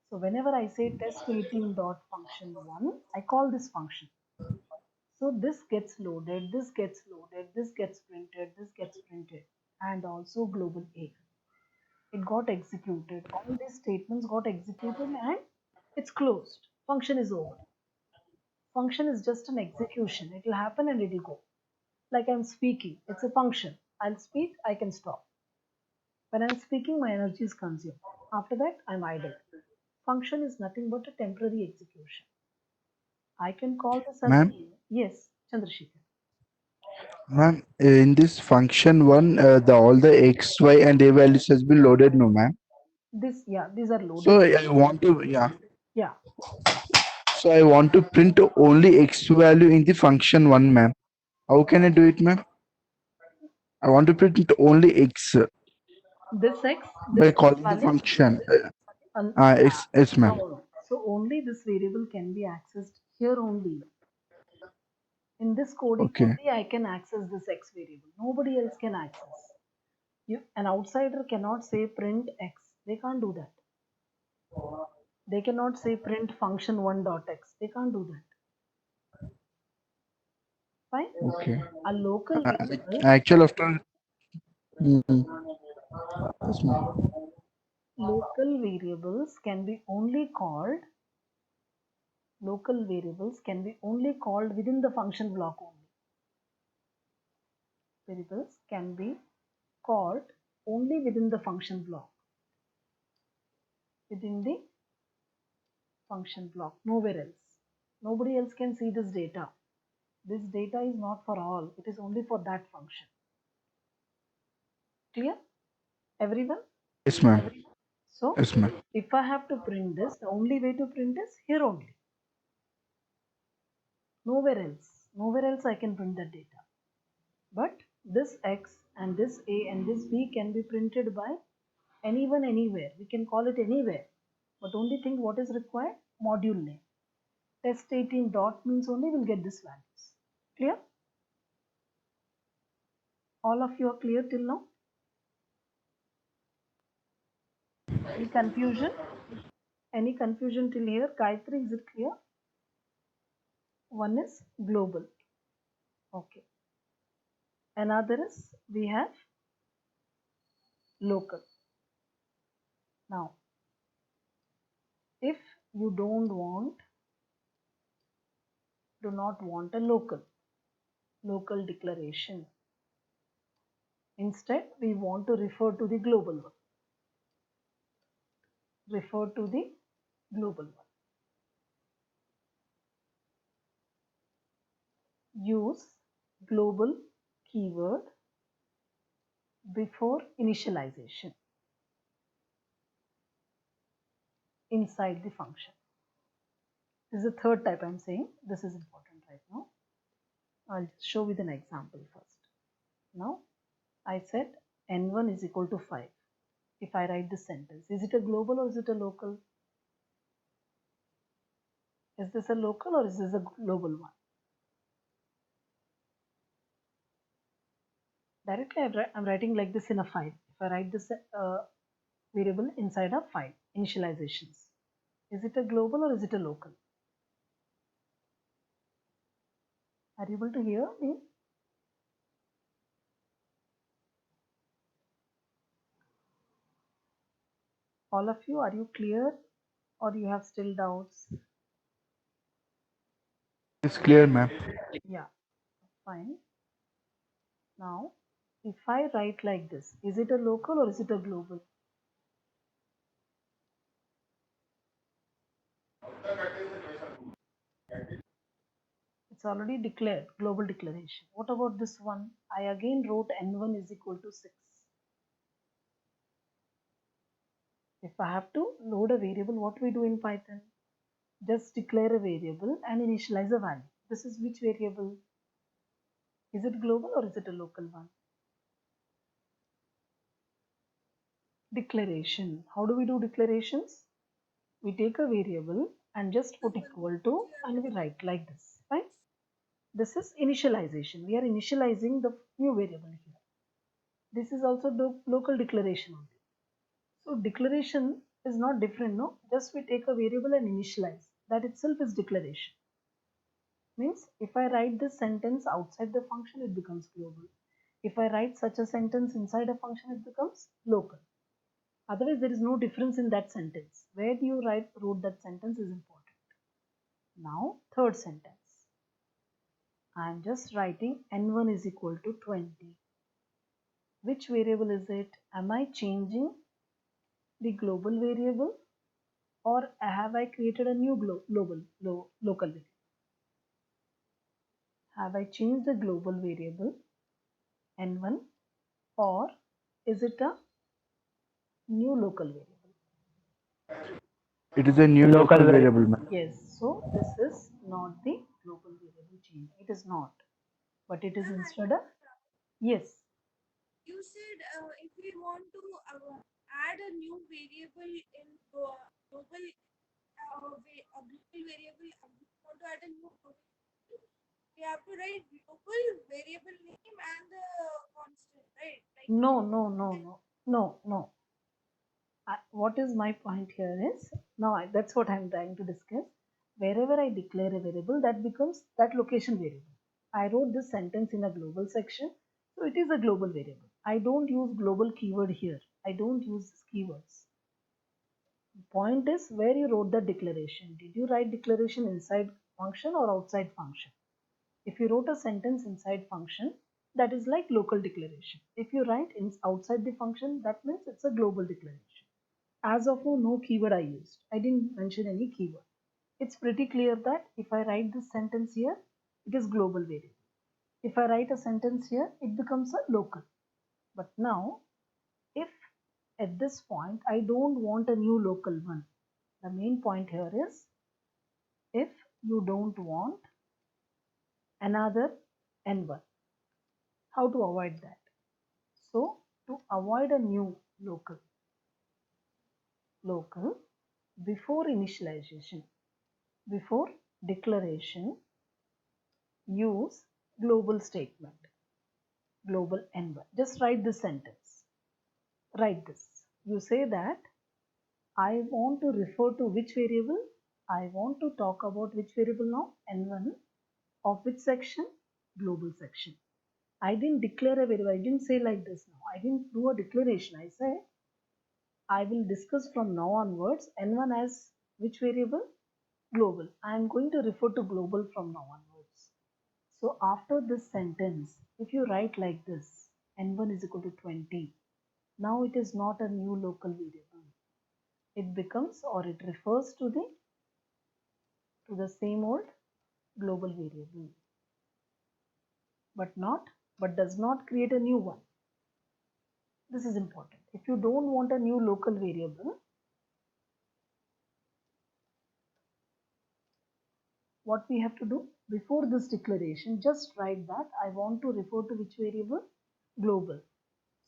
[SPEAKER 1] So whenever I say test18.function1, I call this function. So this gets loaded, this gets loaded, this gets printed, this gets printed, and also global A. It got executed. All these statements got executed and it's closed. Function is over. Function is just an execution. It will happen and it will go. Like I'm speaking, it's a function. I'll speak, I can stop. When I'm speaking, my energy is consumed. After that, I'm idle. Function is nothing but a temporary execution. I can call this as
[SPEAKER 3] Ma'am,
[SPEAKER 1] yes, Chandrasekhar.
[SPEAKER 3] ma'am, in this function one, all the x, y, and a values has been loaded, no, ma'am.
[SPEAKER 1] These are
[SPEAKER 3] So
[SPEAKER 1] loaded.
[SPEAKER 3] I want to, yeah.
[SPEAKER 1] Yeah,
[SPEAKER 3] So I want to print only x value in the function one, ma'am. How can I do it, ma'am? I want to print only x
[SPEAKER 1] this x,
[SPEAKER 3] by
[SPEAKER 1] this x
[SPEAKER 3] calling the
[SPEAKER 1] value.
[SPEAKER 3] function.
[SPEAKER 1] Yeah,
[SPEAKER 3] X,
[SPEAKER 1] no,
[SPEAKER 3] ma'am.
[SPEAKER 1] no. So only this variable can be accessed here only. In this coding
[SPEAKER 3] Okay.
[SPEAKER 1] only, I can access this x variable. Nobody else can access. An outsider cannot say print x. They can't do that. They cannot say print function1 dot x. They can't do that. Fine.
[SPEAKER 3] Okay.
[SPEAKER 1] A local variable,
[SPEAKER 3] Actual after. Mm, yes, ma'am.
[SPEAKER 1] local variables can be only called. Local variables can be only called within the function block only. Variables can be called only within the function block. Within the function block, nowhere else. Nobody else can see this data. This data is not for all. It is only for that function. Clear? Everyone?
[SPEAKER 3] Yes, ma'am.
[SPEAKER 1] So,
[SPEAKER 3] Yes, ma'am.
[SPEAKER 1] if I have to print this, the only way to print is here only. Nowhere else. Nowhere else I can print that data. But this X and this A and this B can be printed by anyone anywhere. We can call it anywhere. But only thing what is required? Module name. Test18 dot means only we'll get this values. Clear? All of you are clear till now? Any confusion? Any confusion till here? Gayatri, is it clear? One is global. Okay. Another is we have local. Now, if you do not want a local declaration. Instead, we want to refer to the global one. Refer to the global one. Use global keyword before initialization inside the function. This is the third type I'm saying. This is important right now. I'll show with an example first. Now, I said n1 is equal to 5. If I write this sentence, is it a global or is it a local? Is this a local or is this a global one? Directly, I'm writing like this in a file. If I write this variable inside a file, initializations, is it a global or is it a local? Are you able to hear me? All of you, are you clear or you have still doubts?
[SPEAKER 3] It's clear, ma'am.
[SPEAKER 1] Yeah, fine. Now, if I write like this, is it a local or is it a global? It's already declared, global declaration. What about this one? I again wrote n1 is equal to 6. If I have to load a variable, what we do in Python? Just declare a variable and initialize a value. This is which variable? Is it global or is it a local one? Declaration. How do we do declarations? We take a variable and just put equal to and we write like this, right? This is initialization. We are initializing the new variable here. This is also the local declaration only. So declaration is not different, no? Just we take a variable and initialize. That itself is declaration. Means if I write this sentence outside the function, it becomes global. If I write such a sentence inside a function, it becomes local. Otherwise, there is no difference in that sentence. Where do you wrote that sentence is important. Now, third sentence. I am just writing n1 is equal to 20. Which variable is it? Am I changing the global variable or have I created a new local variable? Have I changed the global variable n1 or is it a new local variable?
[SPEAKER 3] It is a new local variable, ma'am.
[SPEAKER 1] Yes, so this is not the global variable change. It is not, but it is
[SPEAKER 4] Ma'am,
[SPEAKER 1] instead of, yes.
[SPEAKER 4] you said if we want to add a new variable in global, a global variable, we want to add a new global variable, we have to write global variable name and the constant, right? Like
[SPEAKER 1] No. What is my point here is, now that's what I'm trying to discuss. Wherever I declare a variable, that becomes that location variable. I wrote this sentence in a global section, so it is a global variable. I don't use global keyword here. I don't use keywords. The point is where you wrote the declaration. Did you write declaration inside function or outside function? If you wrote a sentence inside function, that is like local declaration. If you write outside the function, that means it's a global declaration. As of now, no keyword I used. I didn't mention any keyword. It's pretty clear that if I write this sentence here, it is global variable. If I write a sentence here, it becomes a local. But now, if at this point, I don't want a new local one. The main point here is, if you don't want another n1, how to avoid that? So, to avoid a new local, before initialization, before declaration, use global statement, global n1. Just write this sentence. Write this. You say that I want to refer to which variable? I want to talk about which variable now? n1 of which section? Global section. I didn't declare a variable. I didn't say like this now. I didn't do a declaration. I say I will discuss from now onwards n1 as which variable? Global. I am going to refer to global from now onwards. So after this sentence, if you write like this, n1 is equal to 20, now it is not a new local variable. It becomes or it refers to the same old global variable, but does not create a new one. This is important. If you don't want a new local variable, what we have to do before this declaration, just write that I want to refer to which variable? Global.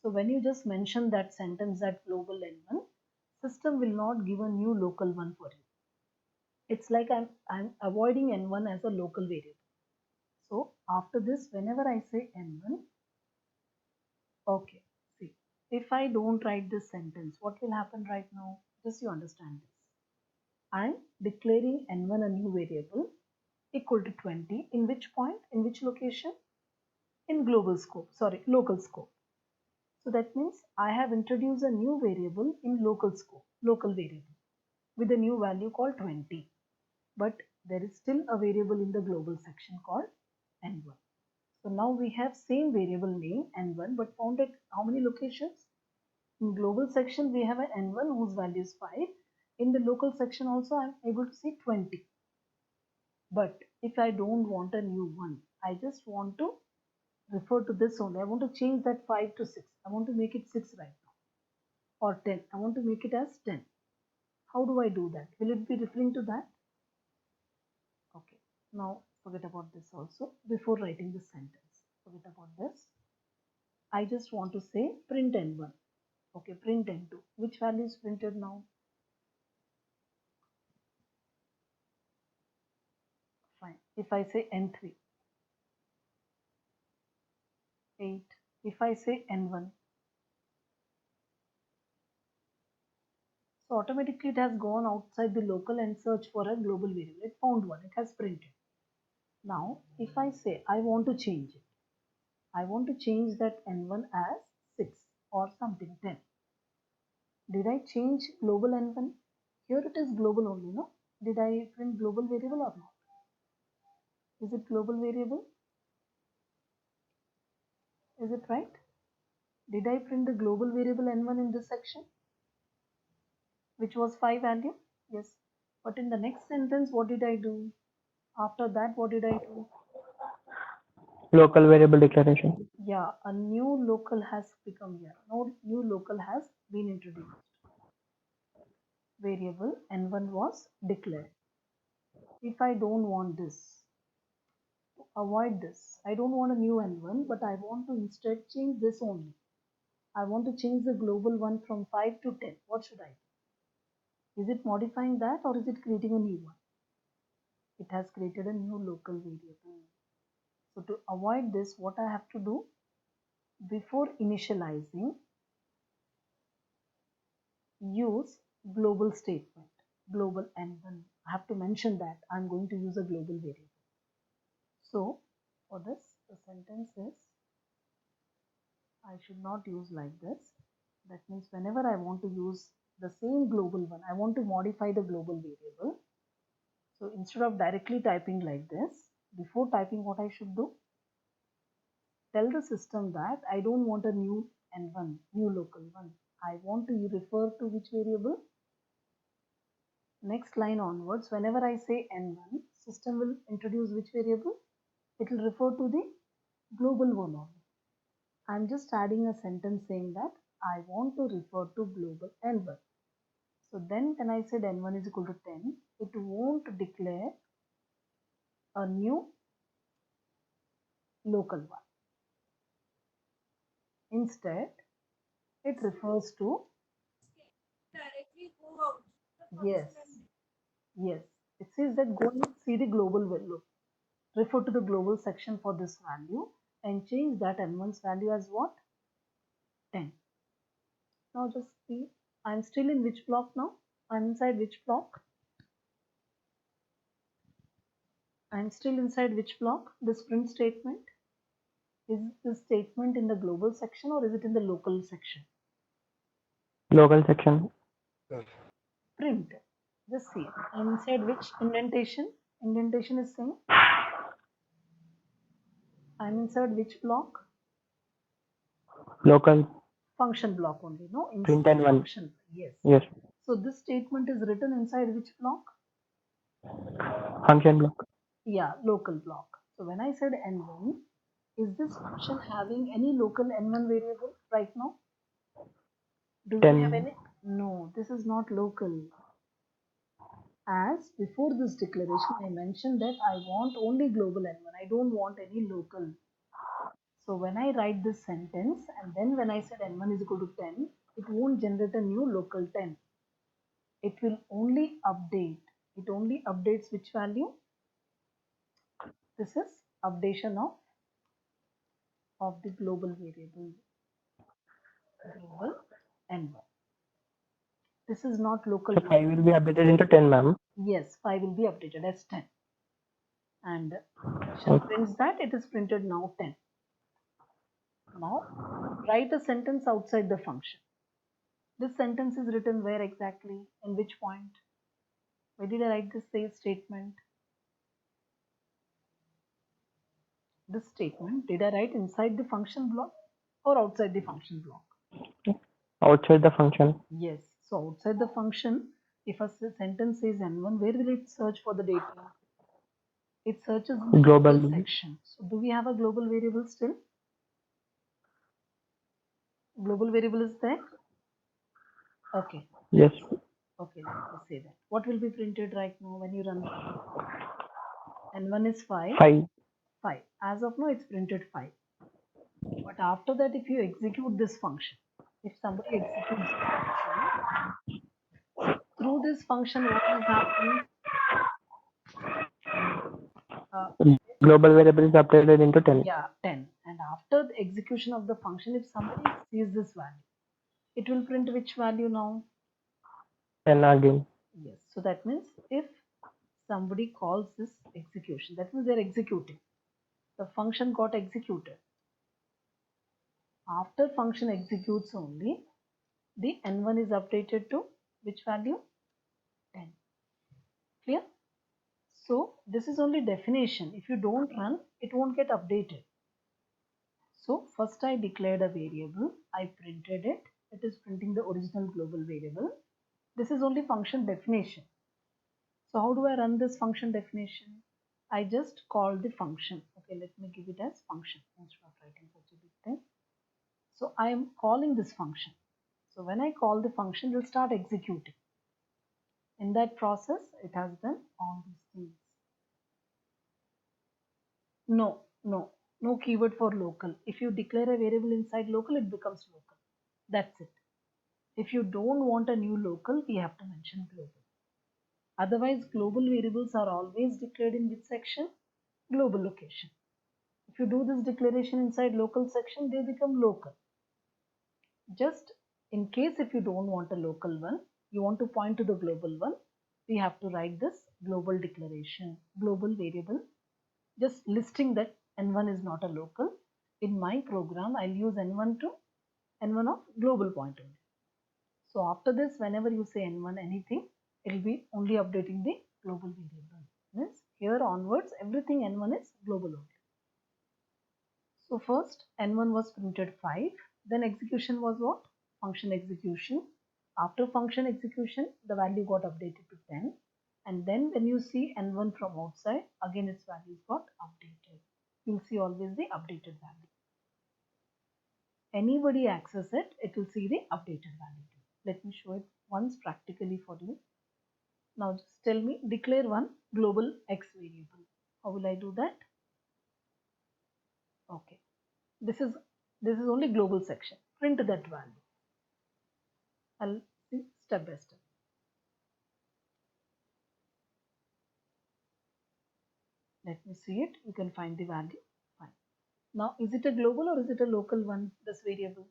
[SPEAKER 1] So when you just mention that sentence, that global n1, system will not give a new local one for you. It's like I'm avoiding n1 as a local variable. So after this, whenever I say n1, okay, see, if I don't write this sentence, what will happen right now? Just you understand this. I'm declaring n1 a new variable equal to 20. In which point? In which location? In global scope, sorry, local scope. So that means I have introduced a new variable in local scope, local variable with a new value called 20. But there is still a variable in the global section called n1. So now we have same variable name n1 but found at how many locations? In global section we have an n1 whose value is 5. In the local section also I am able to see 20. But if I don't want a new one, I just want to refer to this only. I want to change that 5 to 6. I want to make it 6 right now. Or 10. I want to make it as 10. How do I do that? Will it be referring to that? Okay. Now Forget about this also. Before writing this sentence, forget about this. I just want to say print n1. Okay, print n2. Which value is printed now? Fine. If I say n3, 8. If I say n1, so automatically it has gone outside the local and searched for a global variable. It found one. It has printed. Now, if I say I want to change it, I want to change that n1 as 6 or something 10. Did I change global n1? Here it is global only, no? Did I print global variable or not? Is it global variable? Is it right? Did I print the global variable n1 in this section, which was 5 value? Yes. But in the next sentence, what did I do? After that, what did I do?
[SPEAKER 6] Local variable declaration.
[SPEAKER 1] Yeah, a new local has become here. No new local has been introduced. Variable n1 was declared. If I don't want this, to avoid this, I don't want a new n1, but I want to instead change this only. I want to change the global one from 5 to 10. What should I do? Is it modifying that or is it creating a new one? It has created a new local variable. So to avoid this, what I have to do, before initializing, use global statement, global n1. I have to mention that I'm going to use a global variable. So for this, the sentence is, I should not use like this. That means whenever I want to use the same global one, I want to modify the global variable. So instead of directly typing like this, before typing, what I should do, tell the system that I don't want a new n1, new local one. I want to refer to which variable? Next line onwards, whenever I say n1, system will introduce which variable? It will refer to the global one only. I'm just adding a sentence saying that I want to refer to global n1. So then when I said n1 is equal to 10, it won't declare a new local one. Instead, it refers to,
[SPEAKER 4] Directly go out the
[SPEAKER 1] yes,
[SPEAKER 4] function and
[SPEAKER 1] yes, it says that go and see the global value. Refer to the global section for this value and change that n1's value as what? 10. Now just see, I'm still in which block now? I'm inside which block? I'm still inside which block? This print statement. Is this statement in the global section or is it in the local section?
[SPEAKER 6] Local section.
[SPEAKER 1] Print. Just see. I'm inside which indentation? Indentation is saying I'm inside which block?
[SPEAKER 6] Local.
[SPEAKER 1] Function block only, no?
[SPEAKER 6] Print
[SPEAKER 1] Inside
[SPEAKER 6] n1.
[SPEAKER 1] function. Yes.
[SPEAKER 6] Yes.
[SPEAKER 1] So this statement is written inside which block?
[SPEAKER 6] Function block.
[SPEAKER 1] Yeah, local block. So when I said n1, is this function having any local n1 variable right now? Do we have
[SPEAKER 6] 10.
[SPEAKER 1] any? No, this is not local. As before this declaration, I mentioned that I want only global n1. I don't want any local. So when I write this sentence and then when I said n1 is equal to 10, it won't generate a new local 10. It will only update. It only updates which value? This is updation of the global variable, global n1. This is not local.
[SPEAKER 6] So 5 will be updated into 10, ma'am.
[SPEAKER 1] Yes, 5 will be updated as 10. And function
[SPEAKER 6] Okay.
[SPEAKER 1] prints that it is printed now 10. Now write a sentence outside the function. This sentence is written where exactly? In which point? Where did I write this statement? This statement, did I write inside the function block or outside the function block?
[SPEAKER 6] Outside the function.
[SPEAKER 1] Yes. So outside the function, if a sentence says n1, where will it search for the data? It searches in the global
[SPEAKER 6] Global.
[SPEAKER 1] section. So do we have a global variable still? Global variable is there? Okay.
[SPEAKER 6] Yes.
[SPEAKER 1] Okay, let me say that. What will be printed right now when you run? N1 is 5.
[SPEAKER 6] 5.
[SPEAKER 1] 5. As of now, it's printed 5. But after that, if you execute this function, if somebody executes this function, so through this function, what will happen?
[SPEAKER 6] Global variable is updated into 10.
[SPEAKER 1] Yeah, 10. And after the execution of the function, if somebody sees this value, it will print which value now?
[SPEAKER 6] 10 again.
[SPEAKER 1] Yes. So that means if somebody calls this execution, that means they're executing. The function got executed. After function executes only, the n1 is updated to which value? 10. Clear? So this is only definition. If you don't run, it won't get updated. So first I declared a variable, I printed it. It is printing the original global variable. This is only function definition. So how do I run this function definition? I just call the function. Okay, let me give it as function instead of writing such a big thing. So I am calling this function. So when I call the function, it will start executing. In that process, it has done all these things. No keyword for local. If you declare a variable inside local, it becomes local. That's it. If you don't want a new local, we have to mention global. Otherwise, global variables are always declared in which section? Global location. If you do this declaration inside local section, they become local. Just in case if you don't want a local one, you want to point to the global one, we have to write this global declaration, global variable, just listing that n1 is not a local. In my program, I'll use n1 to n1 of global point only. So after this, whenever you say n1 anything, it will be only updating the global variable. Means here onwards, everything n1 is global only. So first n1 was printed 5, then execution was what? Function execution. After function execution, the value got updated to 10. And then when you see n1 from outside, again its values got updated. You'll see always the updated value. Anybody access it, it will see the updated value. Let me show it once practically for you. Now just tell me, declare one global x variable. How will I do that? Okay. This is only global section. Print that value. I'll see step by step. Let me see it. You can find the value. Fine. Now, is it a global or is it a local one, this variable?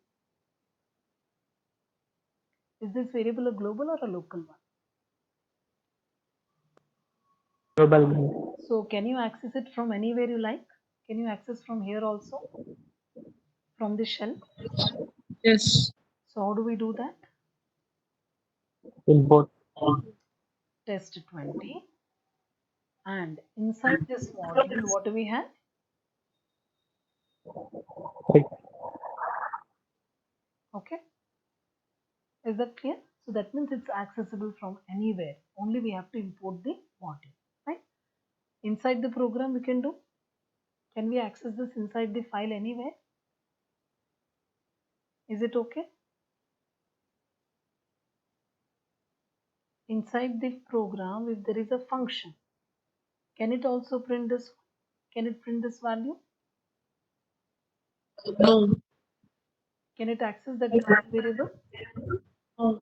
[SPEAKER 1] Is this variable a global or a local one?
[SPEAKER 6] Global.
[SPEAKER 1] So, can you access it from anywhere you like? Can you access from here also? From the shell?
[SPEAKER 2] Yes.
[SPEAKER 1] So, how do we do that?
[SPEAKER 6] Import.
[SPEAKER 1] Test 20. And inside this module, what do we have?
[SPEAKER 6] Right.
[SPEAKER 1] Okay. Is that clear? So that means it's accessible from anywhere. Only we have to import the module, right? Inside the program we can do. Can we access this inside the file anywhere? Is it okay? Inside the program, if there is a function, can it also print this? Can it print this value?
[SPEAKER 2] No.
[SPEAKER 1] Can it access that global variable?
[SPEAKER 2] No.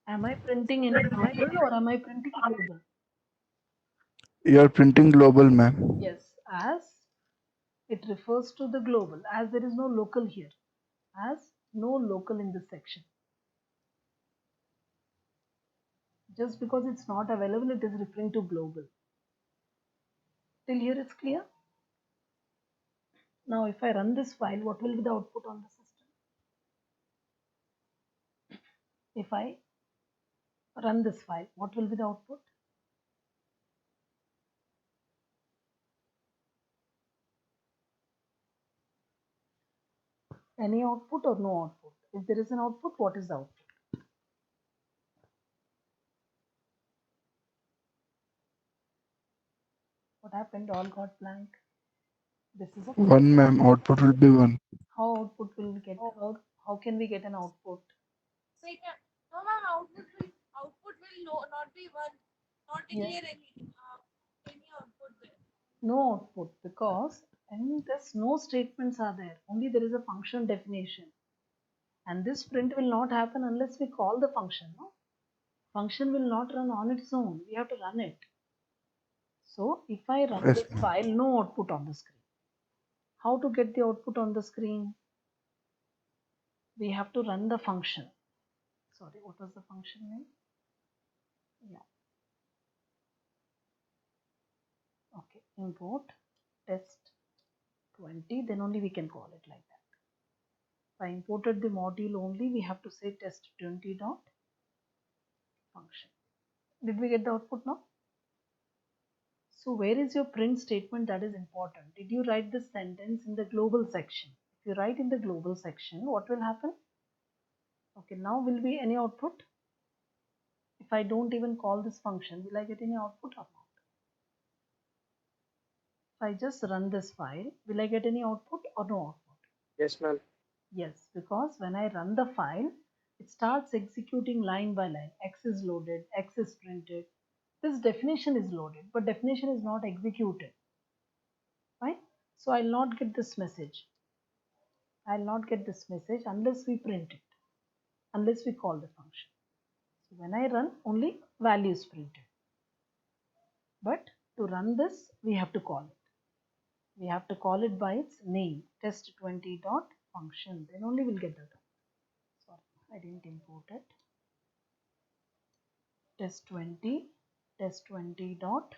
[SPEAKER 1] Am I printing any global or am I printing global?
[SPEAKER 3] You are printing global, ma'am.
[SPEAKER 1] Yes, as it refers to the global, as there is no local here, as no local in this section. Just because it's not available, it is referring to global. Till here it's clear? Now if I run this file, what will be the output on the system? If I run this file, what will be the output? Any output or no output? If there is an output, what is the output? What happened? All got blank. This is a
[SPEAKER 3] One, ma'am. Output will be one.
[SPEAKER 1] how output will we get? How can we get an output?
[SPEAKER 4] Second. No, ma'am, output will not be one. Not
[SPEAKER 1] Yes.
[SPEAKER 4] declare any of
[SPEAKER 1] No output because in this no statements are there. Only there is a function definition. And this print will not happen unless we call the function. No? Function will not run on its own. We have to run it. So if I run
[SPEAKER 3] Yes,
[SPEAKER 1] this
[SPEAKER 3] ma'am.
[SPEAKER 1] file, no output on the screen. How to get the output on the screen? We have to run the function. Sorry, what was the function name? Yeah. Okay, import test 20, then only we can call it like that. If I imported the module only, we have to say test 20 dot function. Did we get the output now? So where is your print statement? That is important. Did you write this sentence in the global section? If you write in the global section, what will happen? Okay, now will be any output? If I don't even call this function, will I get any output or not? If I just run this file, will I get any output or no output?
[SPEAKER 6] Yes, ma'am.
[SPEAKER 1] Yes, because when I run the file, it starts executing line by line. X is loaded, X is printed. This definition is loaded, but definition is not executed. Right? So I'll not get this message. I'll not get this message unless we print it, unless we call the function. So when I run, only value is printed. But to run this, we have to call it. We have to call it by its name, test20 dot function. Then only we'll get that. Sorry, I didn't import it. test20 dot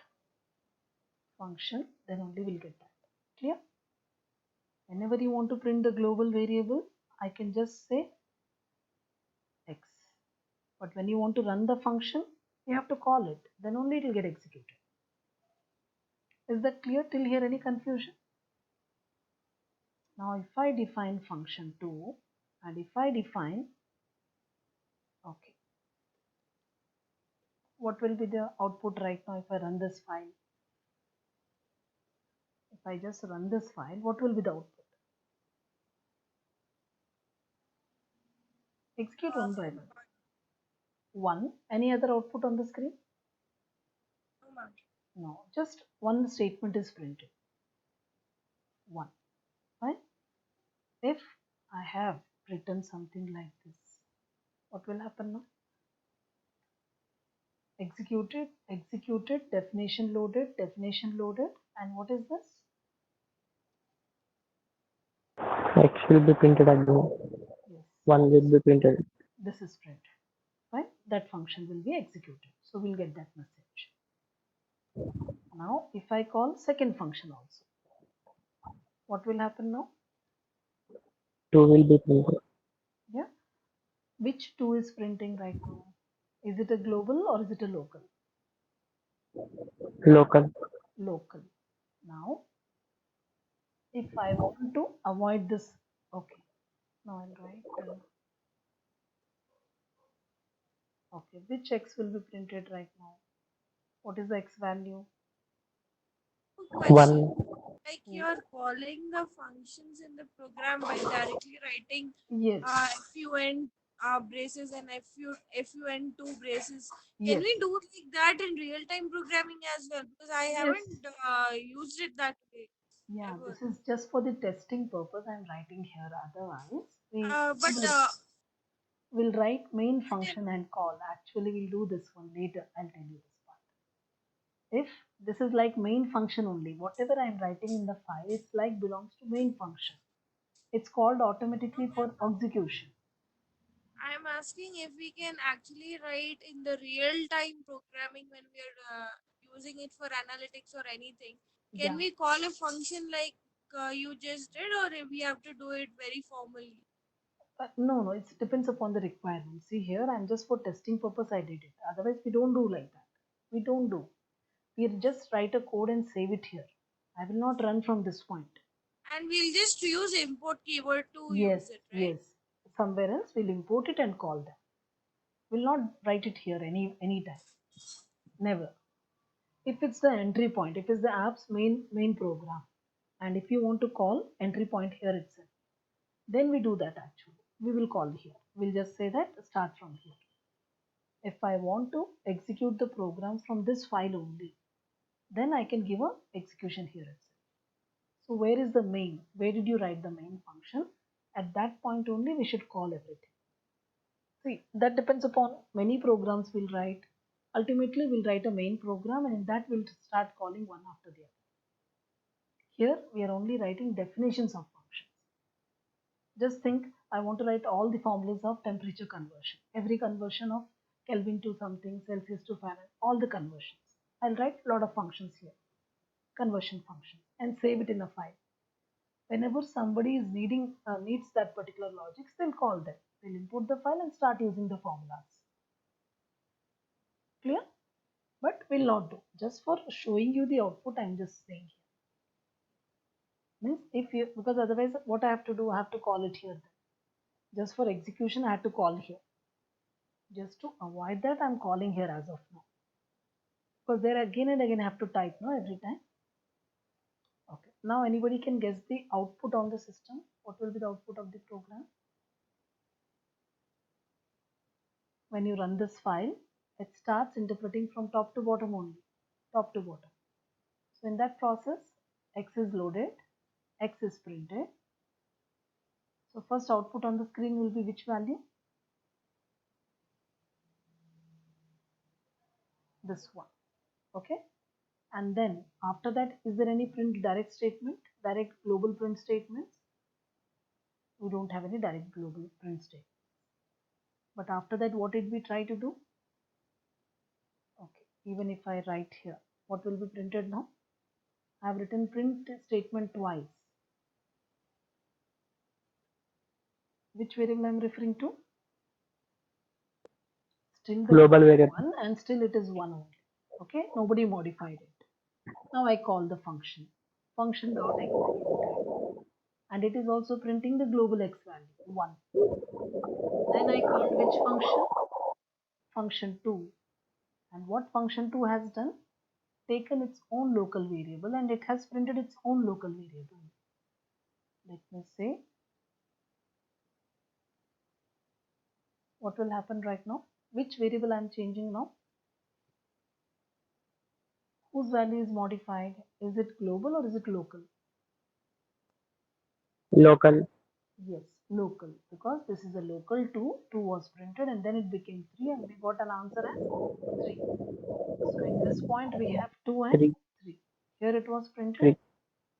[SPEAKER 1] function. Then only we'll get that. Clear? Whenever you want to print the global variable, I can just say X. But when you want to run the function, you have to call it. Then only it will get executed. Is that clear till here? Any confusion? Now if I define function 2 and if I define, okay, what will be the output right now if I run this file? If I just run this file, what will be the output? Execute one by one. One. Any other output on the screen?
[SPEAKER 4] No, ma'am.
[SPEAKER 1] No, just one statement is printed. One. Right? If I have written something like this, what will happen now? Executed, definition loaded, and what is this?
[SPEAKER 6] X will be printed again.
[SPEAKER 1] Yes,
[SPEAKER 6] One will be printed.
[SPEAKER 1] this is printed. Right? That function will be executed. So we'll get that message. Now, if I call second function also, what will happen now?
[SPEAKER 6] 2 will be printed.
[SPEAKER 1] Yeah. Which 2 is printing right now? Is it a global or is it a local?
[SPEAKER 6] Local.
[SPEAKER 1] Local. Now, if I want to avoid this, okay. Now I'll write, okay, which X will be printed right now? What is the X value?
[SPEAKER 4] Question.
[SPEAKER 6] 1.
[SPEAKER 4] Like you're calling the functions in the program by directly writing
[SPEAKER 1] Yes.
[SPEAKER 4] FUN braces and FUN2 braces.
[SPEAKER 1] Yes.
[SPEAKER 4] Can we do like that in real time programming as well? Because I
[SPEAKER 1] Yes.
[SPEAKER 4] haven't used it that way.
[SPEAKER 1] Yeah,
[SPEAKER 4] ever.
[SPEAKER 1] this is just for the testing purpose I'm writing here. Otherwise, we'll write main function and call. Actually, we'll do this one later. I'll tell you this part. If this is like main function only, whatever I'm writing in the file, it's like belongs to main function. It's called automatically for execution.
[SPEAKER 4] I'm asking if we can actually write in the real time programming when we are using it for analytics or anything. Can
[SPEAKER 1] Yeah.
[SPEAKER 4] we call a function like you just did, or if we have to do it very formally?
[SPEAKER 1] No, it depends upon the requirement. See here, I'm just for testing purpose I did it. Otherwise, we don't do like that. We don't do. We just write a code and save it here. I will not run from this point.
[SPEAKER 4] And we'll just use import keyword to
[SPEAKER 1] Yes,
[SPEAKER 4] use it, right?
[SPEAKER 1] yes. Somewhere else we'll import it and call them. We'll not write it here any time. Never. If it's the entry point, if it's the app's main program, and if you want to call entry point here itself, then we do that actually. We will call here. We'll just say that start from here. If I want to execute the program from this file only, then I can give a execution here itself. So where is the main? Where did you write the main function? At that point only we should call everything. See, that depends upon many programs we'll write. Ultimately, we'll write a main program and in that we'll start calling one after the other. Here, we are only writing definitions of functions. Just think, I want to write all the formulas of temperature conversion. Every conversion of Kelvin to something, Celsius to Fahrenheit, all the conversions. I'll write a lot of functions here, conversion functions, and save it in a file. Whenever somebody is needs that particular logics, they'll call them. They'll import the file and start using the formulas. Clear? But will not do. Just for showing you the output, I'm just saying here. Means if you, because otherwise what I have to do, I have to call it here. Just for execution, I have to call here. Just to avoid that, I'm calling here as of now. Because there again and again I have to type no every time. Okay. Now anybody can guess the output on the system. What will be the output of the program? When you run this file, it starts interpreting from top to bottom only. Top to bottom. So in that process, X is loaded, X is printed. So first output on the screen will be which value? This one. Okay. And then after that, is there any print direct statement, direct global print statements? We don't have any direct global print statement. But after that, what did we try to do? Okay. Even if I write here, what will be printed now? I have written print statement twice. Which variable I am referring to? Still the
[SPEAKER 6] Global variable.
[SPEAKER 1] one, and still it is one only. Okay, nobody modified it. Now I call the function dot execute, and it is also printing the global x value 1. Then I called which function? Function 2. And what function 2 has done? Taken its own local variable and it has printed its own local variable. Let me say what will happen right now. Which variable I am changing now? Whose value is modified? Is it global or is it local?
[SPEAKER 6] Local.
[SPEAKER 1] Yes, local, because this is a local 2. 2 was printed and then it became 3 and we got an answer as 3. So in this point we have 2 and
[SPEAKER 6] 3.
[SPEAKER 1] 3. Here it was printed
[SPEAKER 6] 3.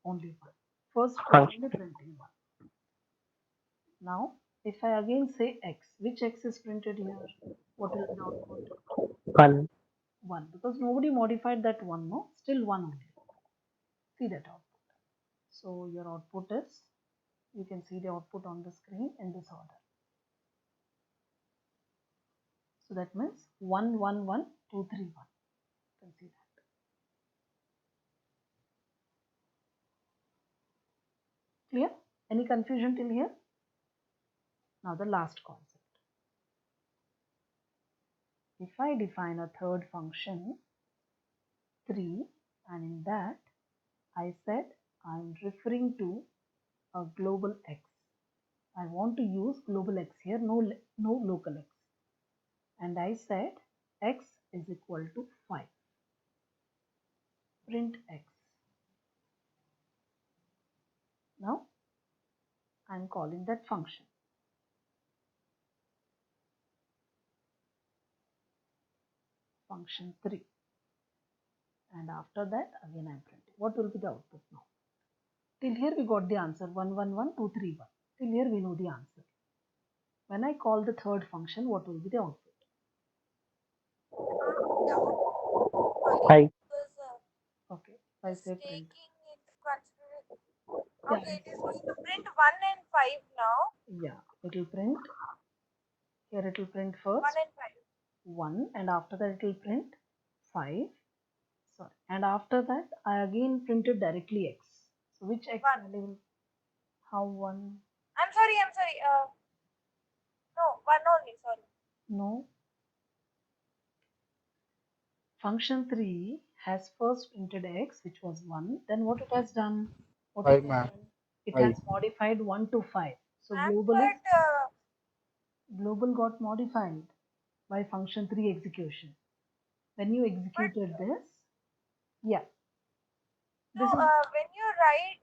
[SPEAKER 1] only 1. First was
[SPEAKER 6] Function.
[SPEAKER 1] only printing 1. Now if I again say x, which x is printed here? What will be the output?
[SPEAKER 6] 1.
[SPEAKER 1] 1, because nobody modified that 1, no? Still 1 only. See that output. So your output is, you can see the output on the screen in this order. So that means 1, 1, 1, 2, 3, 1. You can see that. Clear? Any confusion till here? Now the last concept. If I define a third function 3 and in that I said I'm referring to a global x. I want to use global x here, no local x. And I said x is equal to 5. Print x. Now I'm calling that function. Function 3. And after that again I'm printing. What will be the output now? Till here we got the answer 1, 1, 1, 2, 3, 1. Till here we know the answer. When I call the third function, what will be the output?
[SPEAKER 6] 5.
[SPEAKER 1] Okay, if I say print.
[SPEAKER 4] Taking into consideration.
[SPEAKER 1] Yeah,
[SPEAKER 4] Okay, it is going to print 1 and 5 now.
[SPEAKER 1] yeah, it will print. Here it will print first
[SPEAKER 4] 1 and 5.
[SPEAKER 1] 1 and after that it will print 5. Sorry, and after that I again printed directly x. So which x
[SPEAKER 4] 1.
[SPEAKER 1] value will, how 1?
[SPEAKER 4] I'm sorry. No, 1 only, sorry.
[SPEAKER 1] No. Function 3 has first printed x, which was 1. Then what it has done? What
[SPEAKER 3] 5,
[SPEAKER 1] it has
[SPEAKER 3] ma'am.
[SPEAKER 1] done? It
[SPEAKER 3] 5.
[SPEAKER 1] has modified 1 to 5. So
[SPEAKER 4] Ma'am,
[SPEAKER 1] global got modified by function 3 execution. When you executed this, yeah,
[SPEAKER 4] So
[SPEAKER 1] This is
[SPEAKER 4] when you write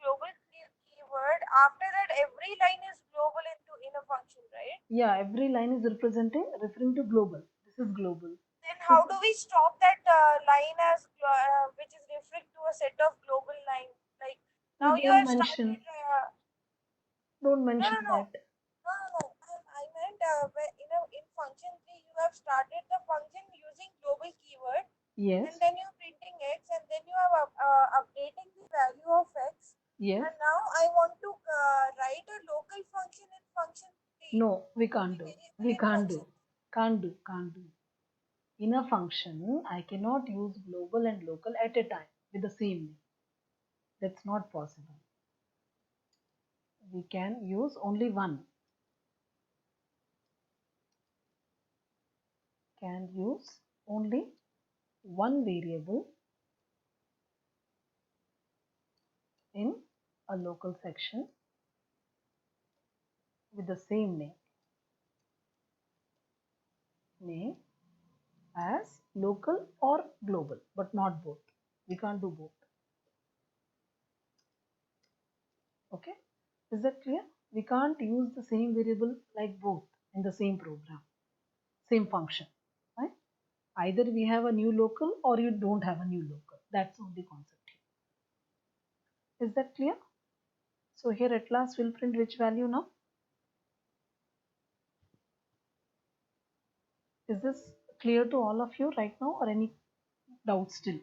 [SPEAKER 4] global keyword, after that every line is global in a function, right?
[SPEAKER 1] yeah, every line is referring to global. This is global.
[SPEAKER 4] Then
[SPEAKER 1] So
[SPEAKER 4] how do we stop that line as which is referring to a set of global lines? Like
[SPEAKER 1] you
[SPEAKER 4] now you
[SPEAKER 1] don't
[SPEAKER 4] have
[SPEAKER 1] mention
[SPEAKER 4] started. No, no,
[SPEAKER 1] mention
[SPEAKER 4] no,
[SPEAKER 1] that.
[SPEAKER 4] no, no, no. I meant in function 3 you have started the function using global keyword, and
[SPEAKER 1] Yes,
[SPEAKER 4] then you're printing x, and then you are updating the value of x.
[SPEAKER 1] yes.
[SPEAKER 4] And now I want to write a local function in function 3,
[SPEAKER 1] No, we can't
[SPEAKER 4] the
[SPEAKER 1] do.
[SPEAKER 4] variable
[SPEAKER 1] We
[SPEAKER 4] in
[SPEAKER 1] can't
[SPEAKER 4] function.
[SPEAKER 1] do. Can't do. In a function, I cannot use global and local at a time with the same name. That's not possible. We can use only one. Can use only one variable in a local section with the same name as local or global, but not both. We can't do both. Okay, is that clear? We can't use the same variable like both in the same program, same function, right? Either we have a new local or you don't have a new local. That's the only concept here. Is that clear? So here at last we'll print which value now? Is this clear to all of you right now or any doubts still?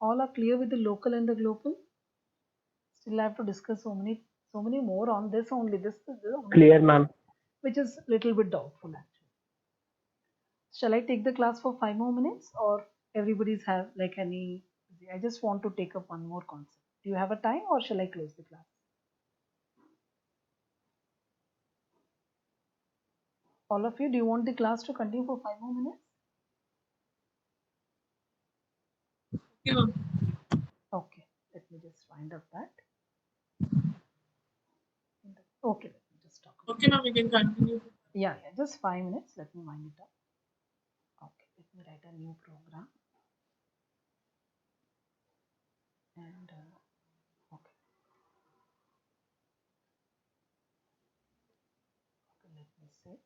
[SPEAKER 1] All are clear with the local and the global? Still have to discuss so many more on this only. This is the only
[SPEAKER 6] Clear, ma'am.
[SPEAKER 1] which is little bit doubtful actually. Shall I take the class for 5 more minutes or everybody's have like any? I just want to take up one more concept. Do you have a time or shall I close the class? All of you, do you want the class to continue for 5 more minutes?
[SPEAKER 2] Okay, ma'am.
[SPEAKER 1] Okay, let me just wind up that. Okay, let me just talk about
[SPEAKER 2] Okay, ma'am, we can continue.
[SPEAKER 1] yeah, just 5 minutes. Let me wind it up. Okay, let me write a new program. And okay, let me say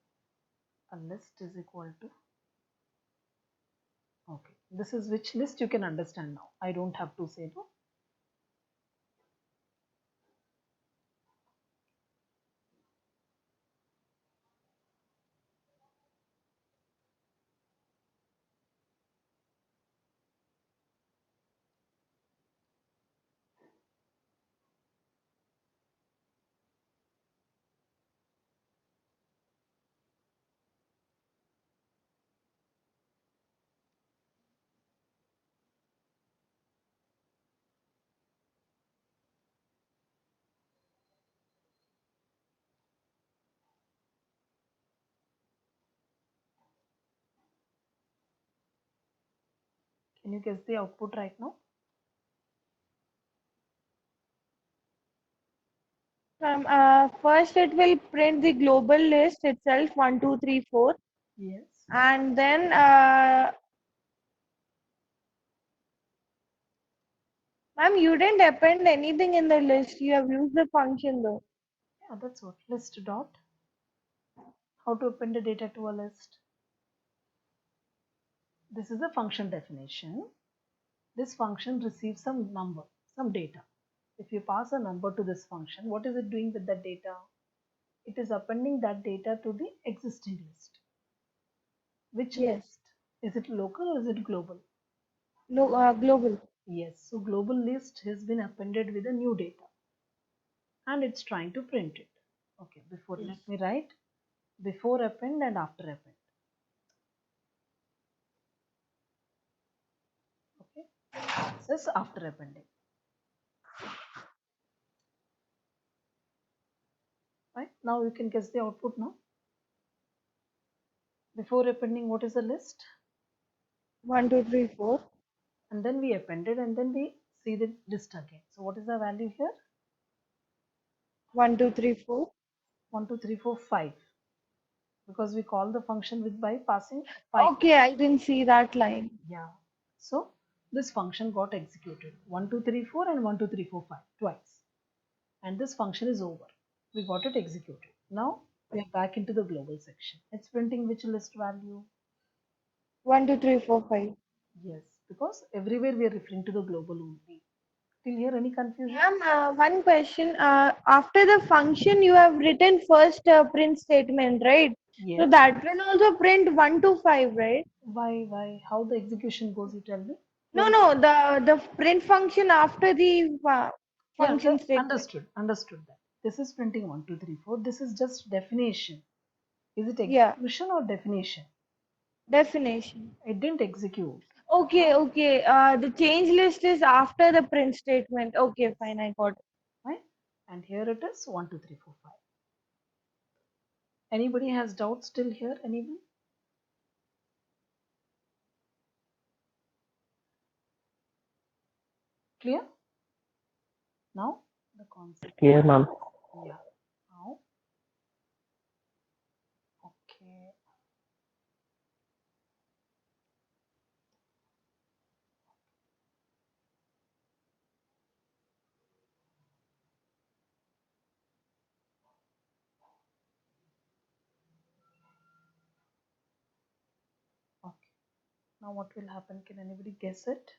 [SPEAKER 1] a list is equal to okay. This is which list you can understand now. I don't have to say no. Can you guess the output right now?
[SPEAKER 5] First, it will print the global list itself 1, 2, 3, 4,
[SPEAKER 1] Yes.
[SPEAKER 5] and then ma'am, you didn't append anything in the list. You have used the function though.
[SPEAKER 1] Yeah, that's what list dot. How to append the data to a list? This is a function definition. This function receives some number, some data. If you pass a number to this function, what is it doing with that data? It is appending that data to the existing list. Which
[SPEAKER 5] Yes.
[SPEAKER 1] list? Is it local or is it global?
[SPEAKER 5] No, global.
[SPEAKER 1] Yes, so global list has been appended with a new data and it's trying to print it. Okay, before
[SPEAKER 5] Yes.
[SPEAKER 1] let me write before append and after append. Okay, this is after appending. Right, now you can guess the output now. Before appending, what is the list?
[SPEAKER 5] 1, 2, 3, 4.
[SPEAKER 1] And then we appended and then we see the list again. So what is the value here?
[SPEAKER 5] 1, 2, 3, 4.
[SPEAKER 1] 1, 2, 3, 4, 5. Because we call the function with by passing 5.
[SPEAKER 5] Okay, I didn't see that line.
[SPEAKER 1] Yeah. So this function got executed 1, 2, 3, 4 and 1, 2, 3, 4, 5 twice. And this function is over. We got it executed. Now we are back into the global section. It's printing which list value?
[SPEAKER 5] 1, 2, 3, 4, 5.
[SPEAKER 1] Yes, because everywhere we are referring to the global only. Till here, any confusion?
[SPEAKER 5] Ma'am, one question. After the function, you have written first print statement, right? So
[SPEAKER 1] Yes.
[SPEAKER 5] that will also print 1 to 5, right?
[SPEAKER 1] Why? How the execution goes, you tell me?
[SPEAKER 5] No, no, the print function after the
[SPEAKER 1] Yeah,
[SPEAKER 5] function statement.
[SPEAKER 1] understood that. This is printing 1, 2, 3, 4. This is just definition. Is it
[SPEAKER 5] Yeah,
[SPEAKER 1] execution or definition?
[SPEAKER 5] definition.
[SPEAKER 1] It didn't execute,
[SPEAKER 5] Okay, okay. The change list is after the print statement. Okay, fine, I got it.
[SPEAKER 1] right? And here it is 1, 2, 3, 4, 5. Anybody has doubts still here? Anyone? Clear? Now the concept.
[SPEAKER 6] Clear, ma'am.
[SPEAKER 1] Yeah. Now, okay. Okay. Now what will happen? Can anybody guess it?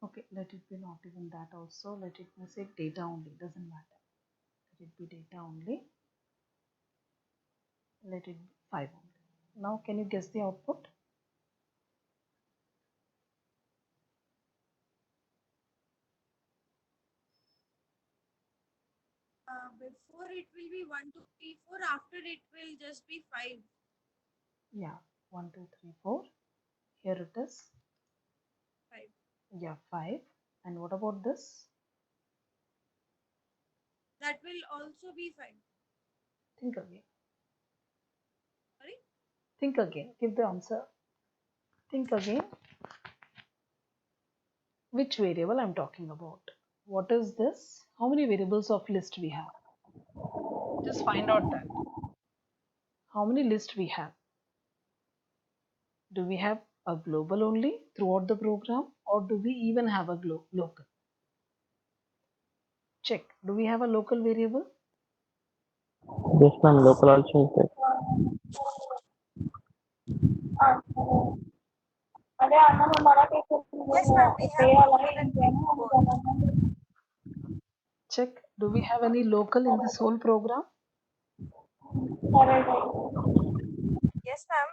[SPEAKER 1] Okay, let it be not even that also. Let it be say data only. Doesn't matter. Let it be data only. Let it be 5 only. Now can you guess the output?
[SPEAKER 4] Before it will be 1, 2, 3, 4. After it will just be 5.
[SPEAKER 1] Yeah. 1, 2, 3, 4. Here it is.
[SPEAKER 4] 5.
[SPEAKER 1] Yeah, 5. And what about this?
[SPEAKER 4] That will also be 5.
[SPEAKER 1] Think again.
[SPEAKER 4] Sorry?
[SPEAKER 1] Think again. Give the answer. Think again. Which variable I'm talking about? What is this? How many variables of list we have? Just find out that. How many lists we have? Do we have a global only throughout the program or do we even have a local? Check. Do we have a local variable?
[SPEAKER 6] Yes, ma'am. Local also is there.
[SPEAKER 4] Yes, ma'am. We have local and both.
[SPEAKER 1] Check. Do we have any local in this whole program?
[SPEAKER 4] Yes, ma'am.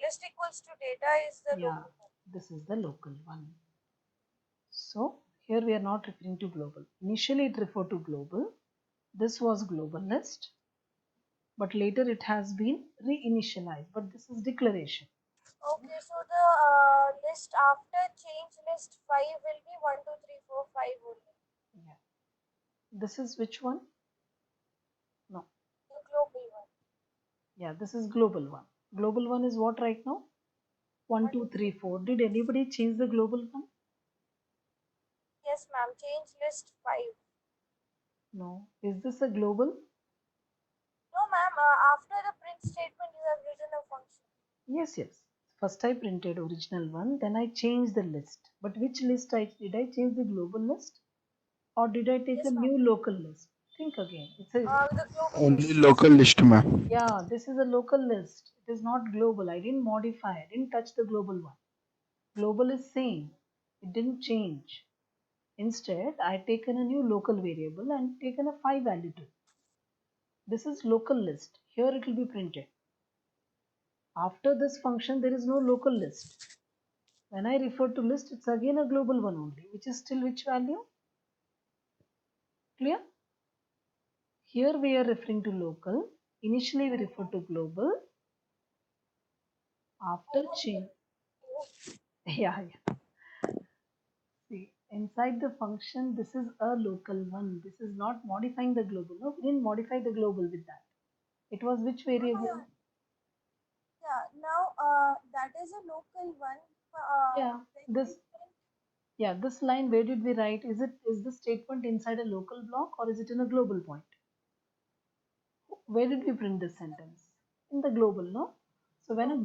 [SPEAKER 4] List equals to data is the
[SPEAKER 1] Yeah,
[SPEAKER 4] local one.
[SPEAKER 1] this is the local one. So here we are not referring to global. Initially it referred to global. This was global list, but later it has been reinitialized. But this is declaration.
[SPEAKER 4] Okay, so the list after change list 5 will be 1, 2, 3, 4, 5 only.
[SPEAKER 1] Yeah. This is which one? No.
[SPEAKER 4] The global one.
[SPEAKER 1] Yeah, this is global one. Global one is what right now? 1, 2, 3, 4. Did anybody change the global one?
[SPEAKER 4] Yes, ma'am. Change list 5.
[SPEAKER 1] No. Is this a global?
[SPEAKER 4] No, ma'am. After the print statement, you have written a function.
[SPEAKER 1] Yes. First I printed original one, then I changed the list. But which list did I change the global list? Or did I take a
[SPEAKER 4] Yes, ma'am.
[SPEAKER 1] new local list? Think again. It's a
[SPEAKER 4] The global
[SPEAKER 3] Only
[SPEAKER 4] list.
[SPEAKER 3] local list, ma'am.
[SPEAKER 1] yeah, this is a local list. It is not global. I didn't modify. I didn't touch the global one. Global is same. It didn't change. Instead, I taken a new local variable and taken a 5 value to it. This is local list. Here it will be printed. After this function, there is no local list. When I refer to list, it's again a global one only, which is still which value? Clear? Here we are referring to local. Initially we refer to global. After change, yeah. See, inside the function, this is a local one. This is not modifying the global. No, we didn't modify the global with that. It was which variable?
[SPEAKER 4] Yeah. Now, that is a local one.
[SPEAKER 1] Yeah,
[SPEAKER 4] When we
[SPEAKER 1] this
[SPEAKER 4] print
[SPEAKER 1] Yeah, this line, where did we write? Is the statement inside a local block or is it in a global point? Where did we print this sentence? In the global, no? So when a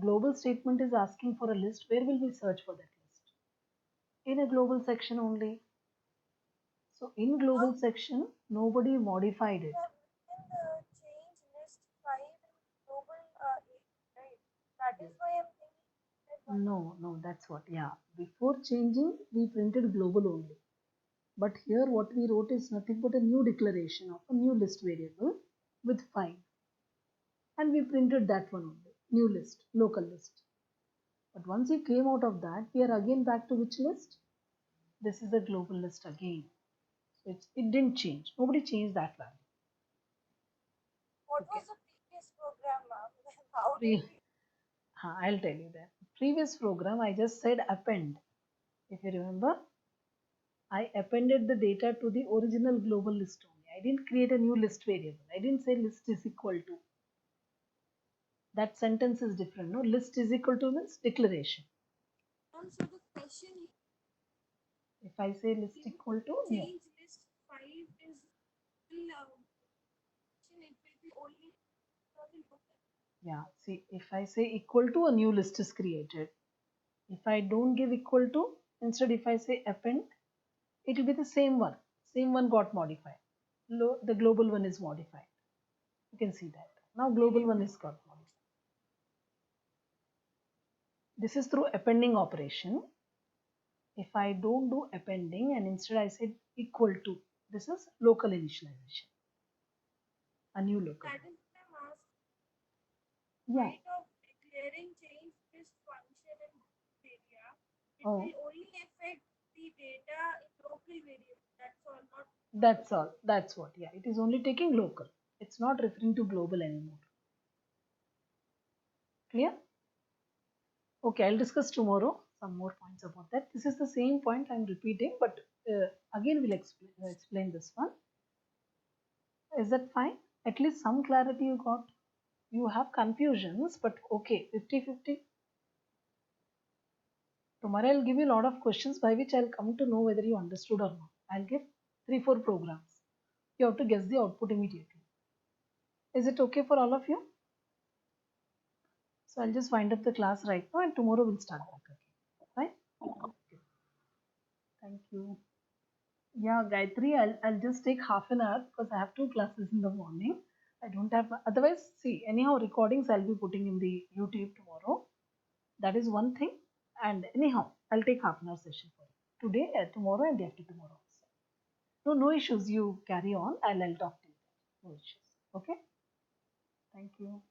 [SPEAKER 1] global statement is asking for a list, where will we search for that list? In a global section only. So in global section, nobody modified it.
[SPEAKER 4] In the change list 5 in global 8, right? That is why I'm thinking that one.
[SPEAKER 1] No, that's what. Yeah, before changing, we printed global only. But here, what we wrote is nothing but a new declaration of a new list variable with 5. And we printed that one only, new list, local list. But once you came out of that, we are again back to which list? This is a global list again. So it didn't change. Nobody changed that value.
[SPEAKER 4] What
[SPEAKER 1] Okay.
[SPEAKER 4] was the previous program, ma'am? How did
[SPEAKER 1] Pre-
[SPEAKER 4] we?
[SPEAKER 1] I'll tell you that. Previous program, I just said append. If you remember, I appended the data to the original global list only. I didn't create a new list variable. I didn't say list is equal to. That sentence is different. No, list is equal to means declaration.
[SPEAKER 4] Also, the question
[SPEAKER 1] If I say list equal to, no.
[SPEAKER 4] change list 5 is still it will be only for the local.
[SPEAKER 1] Yeah, see, if I say equal to, a new list is created. If I don't give equal to, instead if I say append, it will be the same one. Same one got modified. The global one is modified. You can see that. Now global one is got modified. This is through appending operation. If I don't do appending and instead I said equal to, this is local initialization. A new local.
[SPEAKER 4] That is why I'm asking.
[SPEAKER 1] Yeah.
[SPEAKER 4] Right of declaring change list function in this area, it
[SPEAKER 1] Oh.
[SPEAKER 4] will only affect the data in local variable. That's all, not.
[SPEAKER 1] That's all. That's what. Yeah, it is only taking local. It's not referring to global anymore. Clear? Okay, I'll discuss tomorrow some more points about that. This is the same point I'm repeating, but again we'll explain this one. Is that fine? At least some clarity you got. You have confusions, but okay, 50-50. Tomorrow I'll give you a lot of questions by which I'll come to know whether you understood or not. I'll give 3-4 programs. You have to guess the output immediately. Is it okay for all of you? So I'll just wind up the class right now and tomorrow we'll start back again. Fine? Okay. Thank you. Yeah, Gayatri, I'll just take half an hour because I have 2 classes in the morning. I don't have, otherwise, see, anyhow, recordings I'll be putting in the YouTube tomorrow. That is one thing. And anyhow, I'll take half an hour session for you. Today, tomorrow, and day after tomorrow also. No issues. You carry on. I'll talk to you. No issues. Okay. Thank you.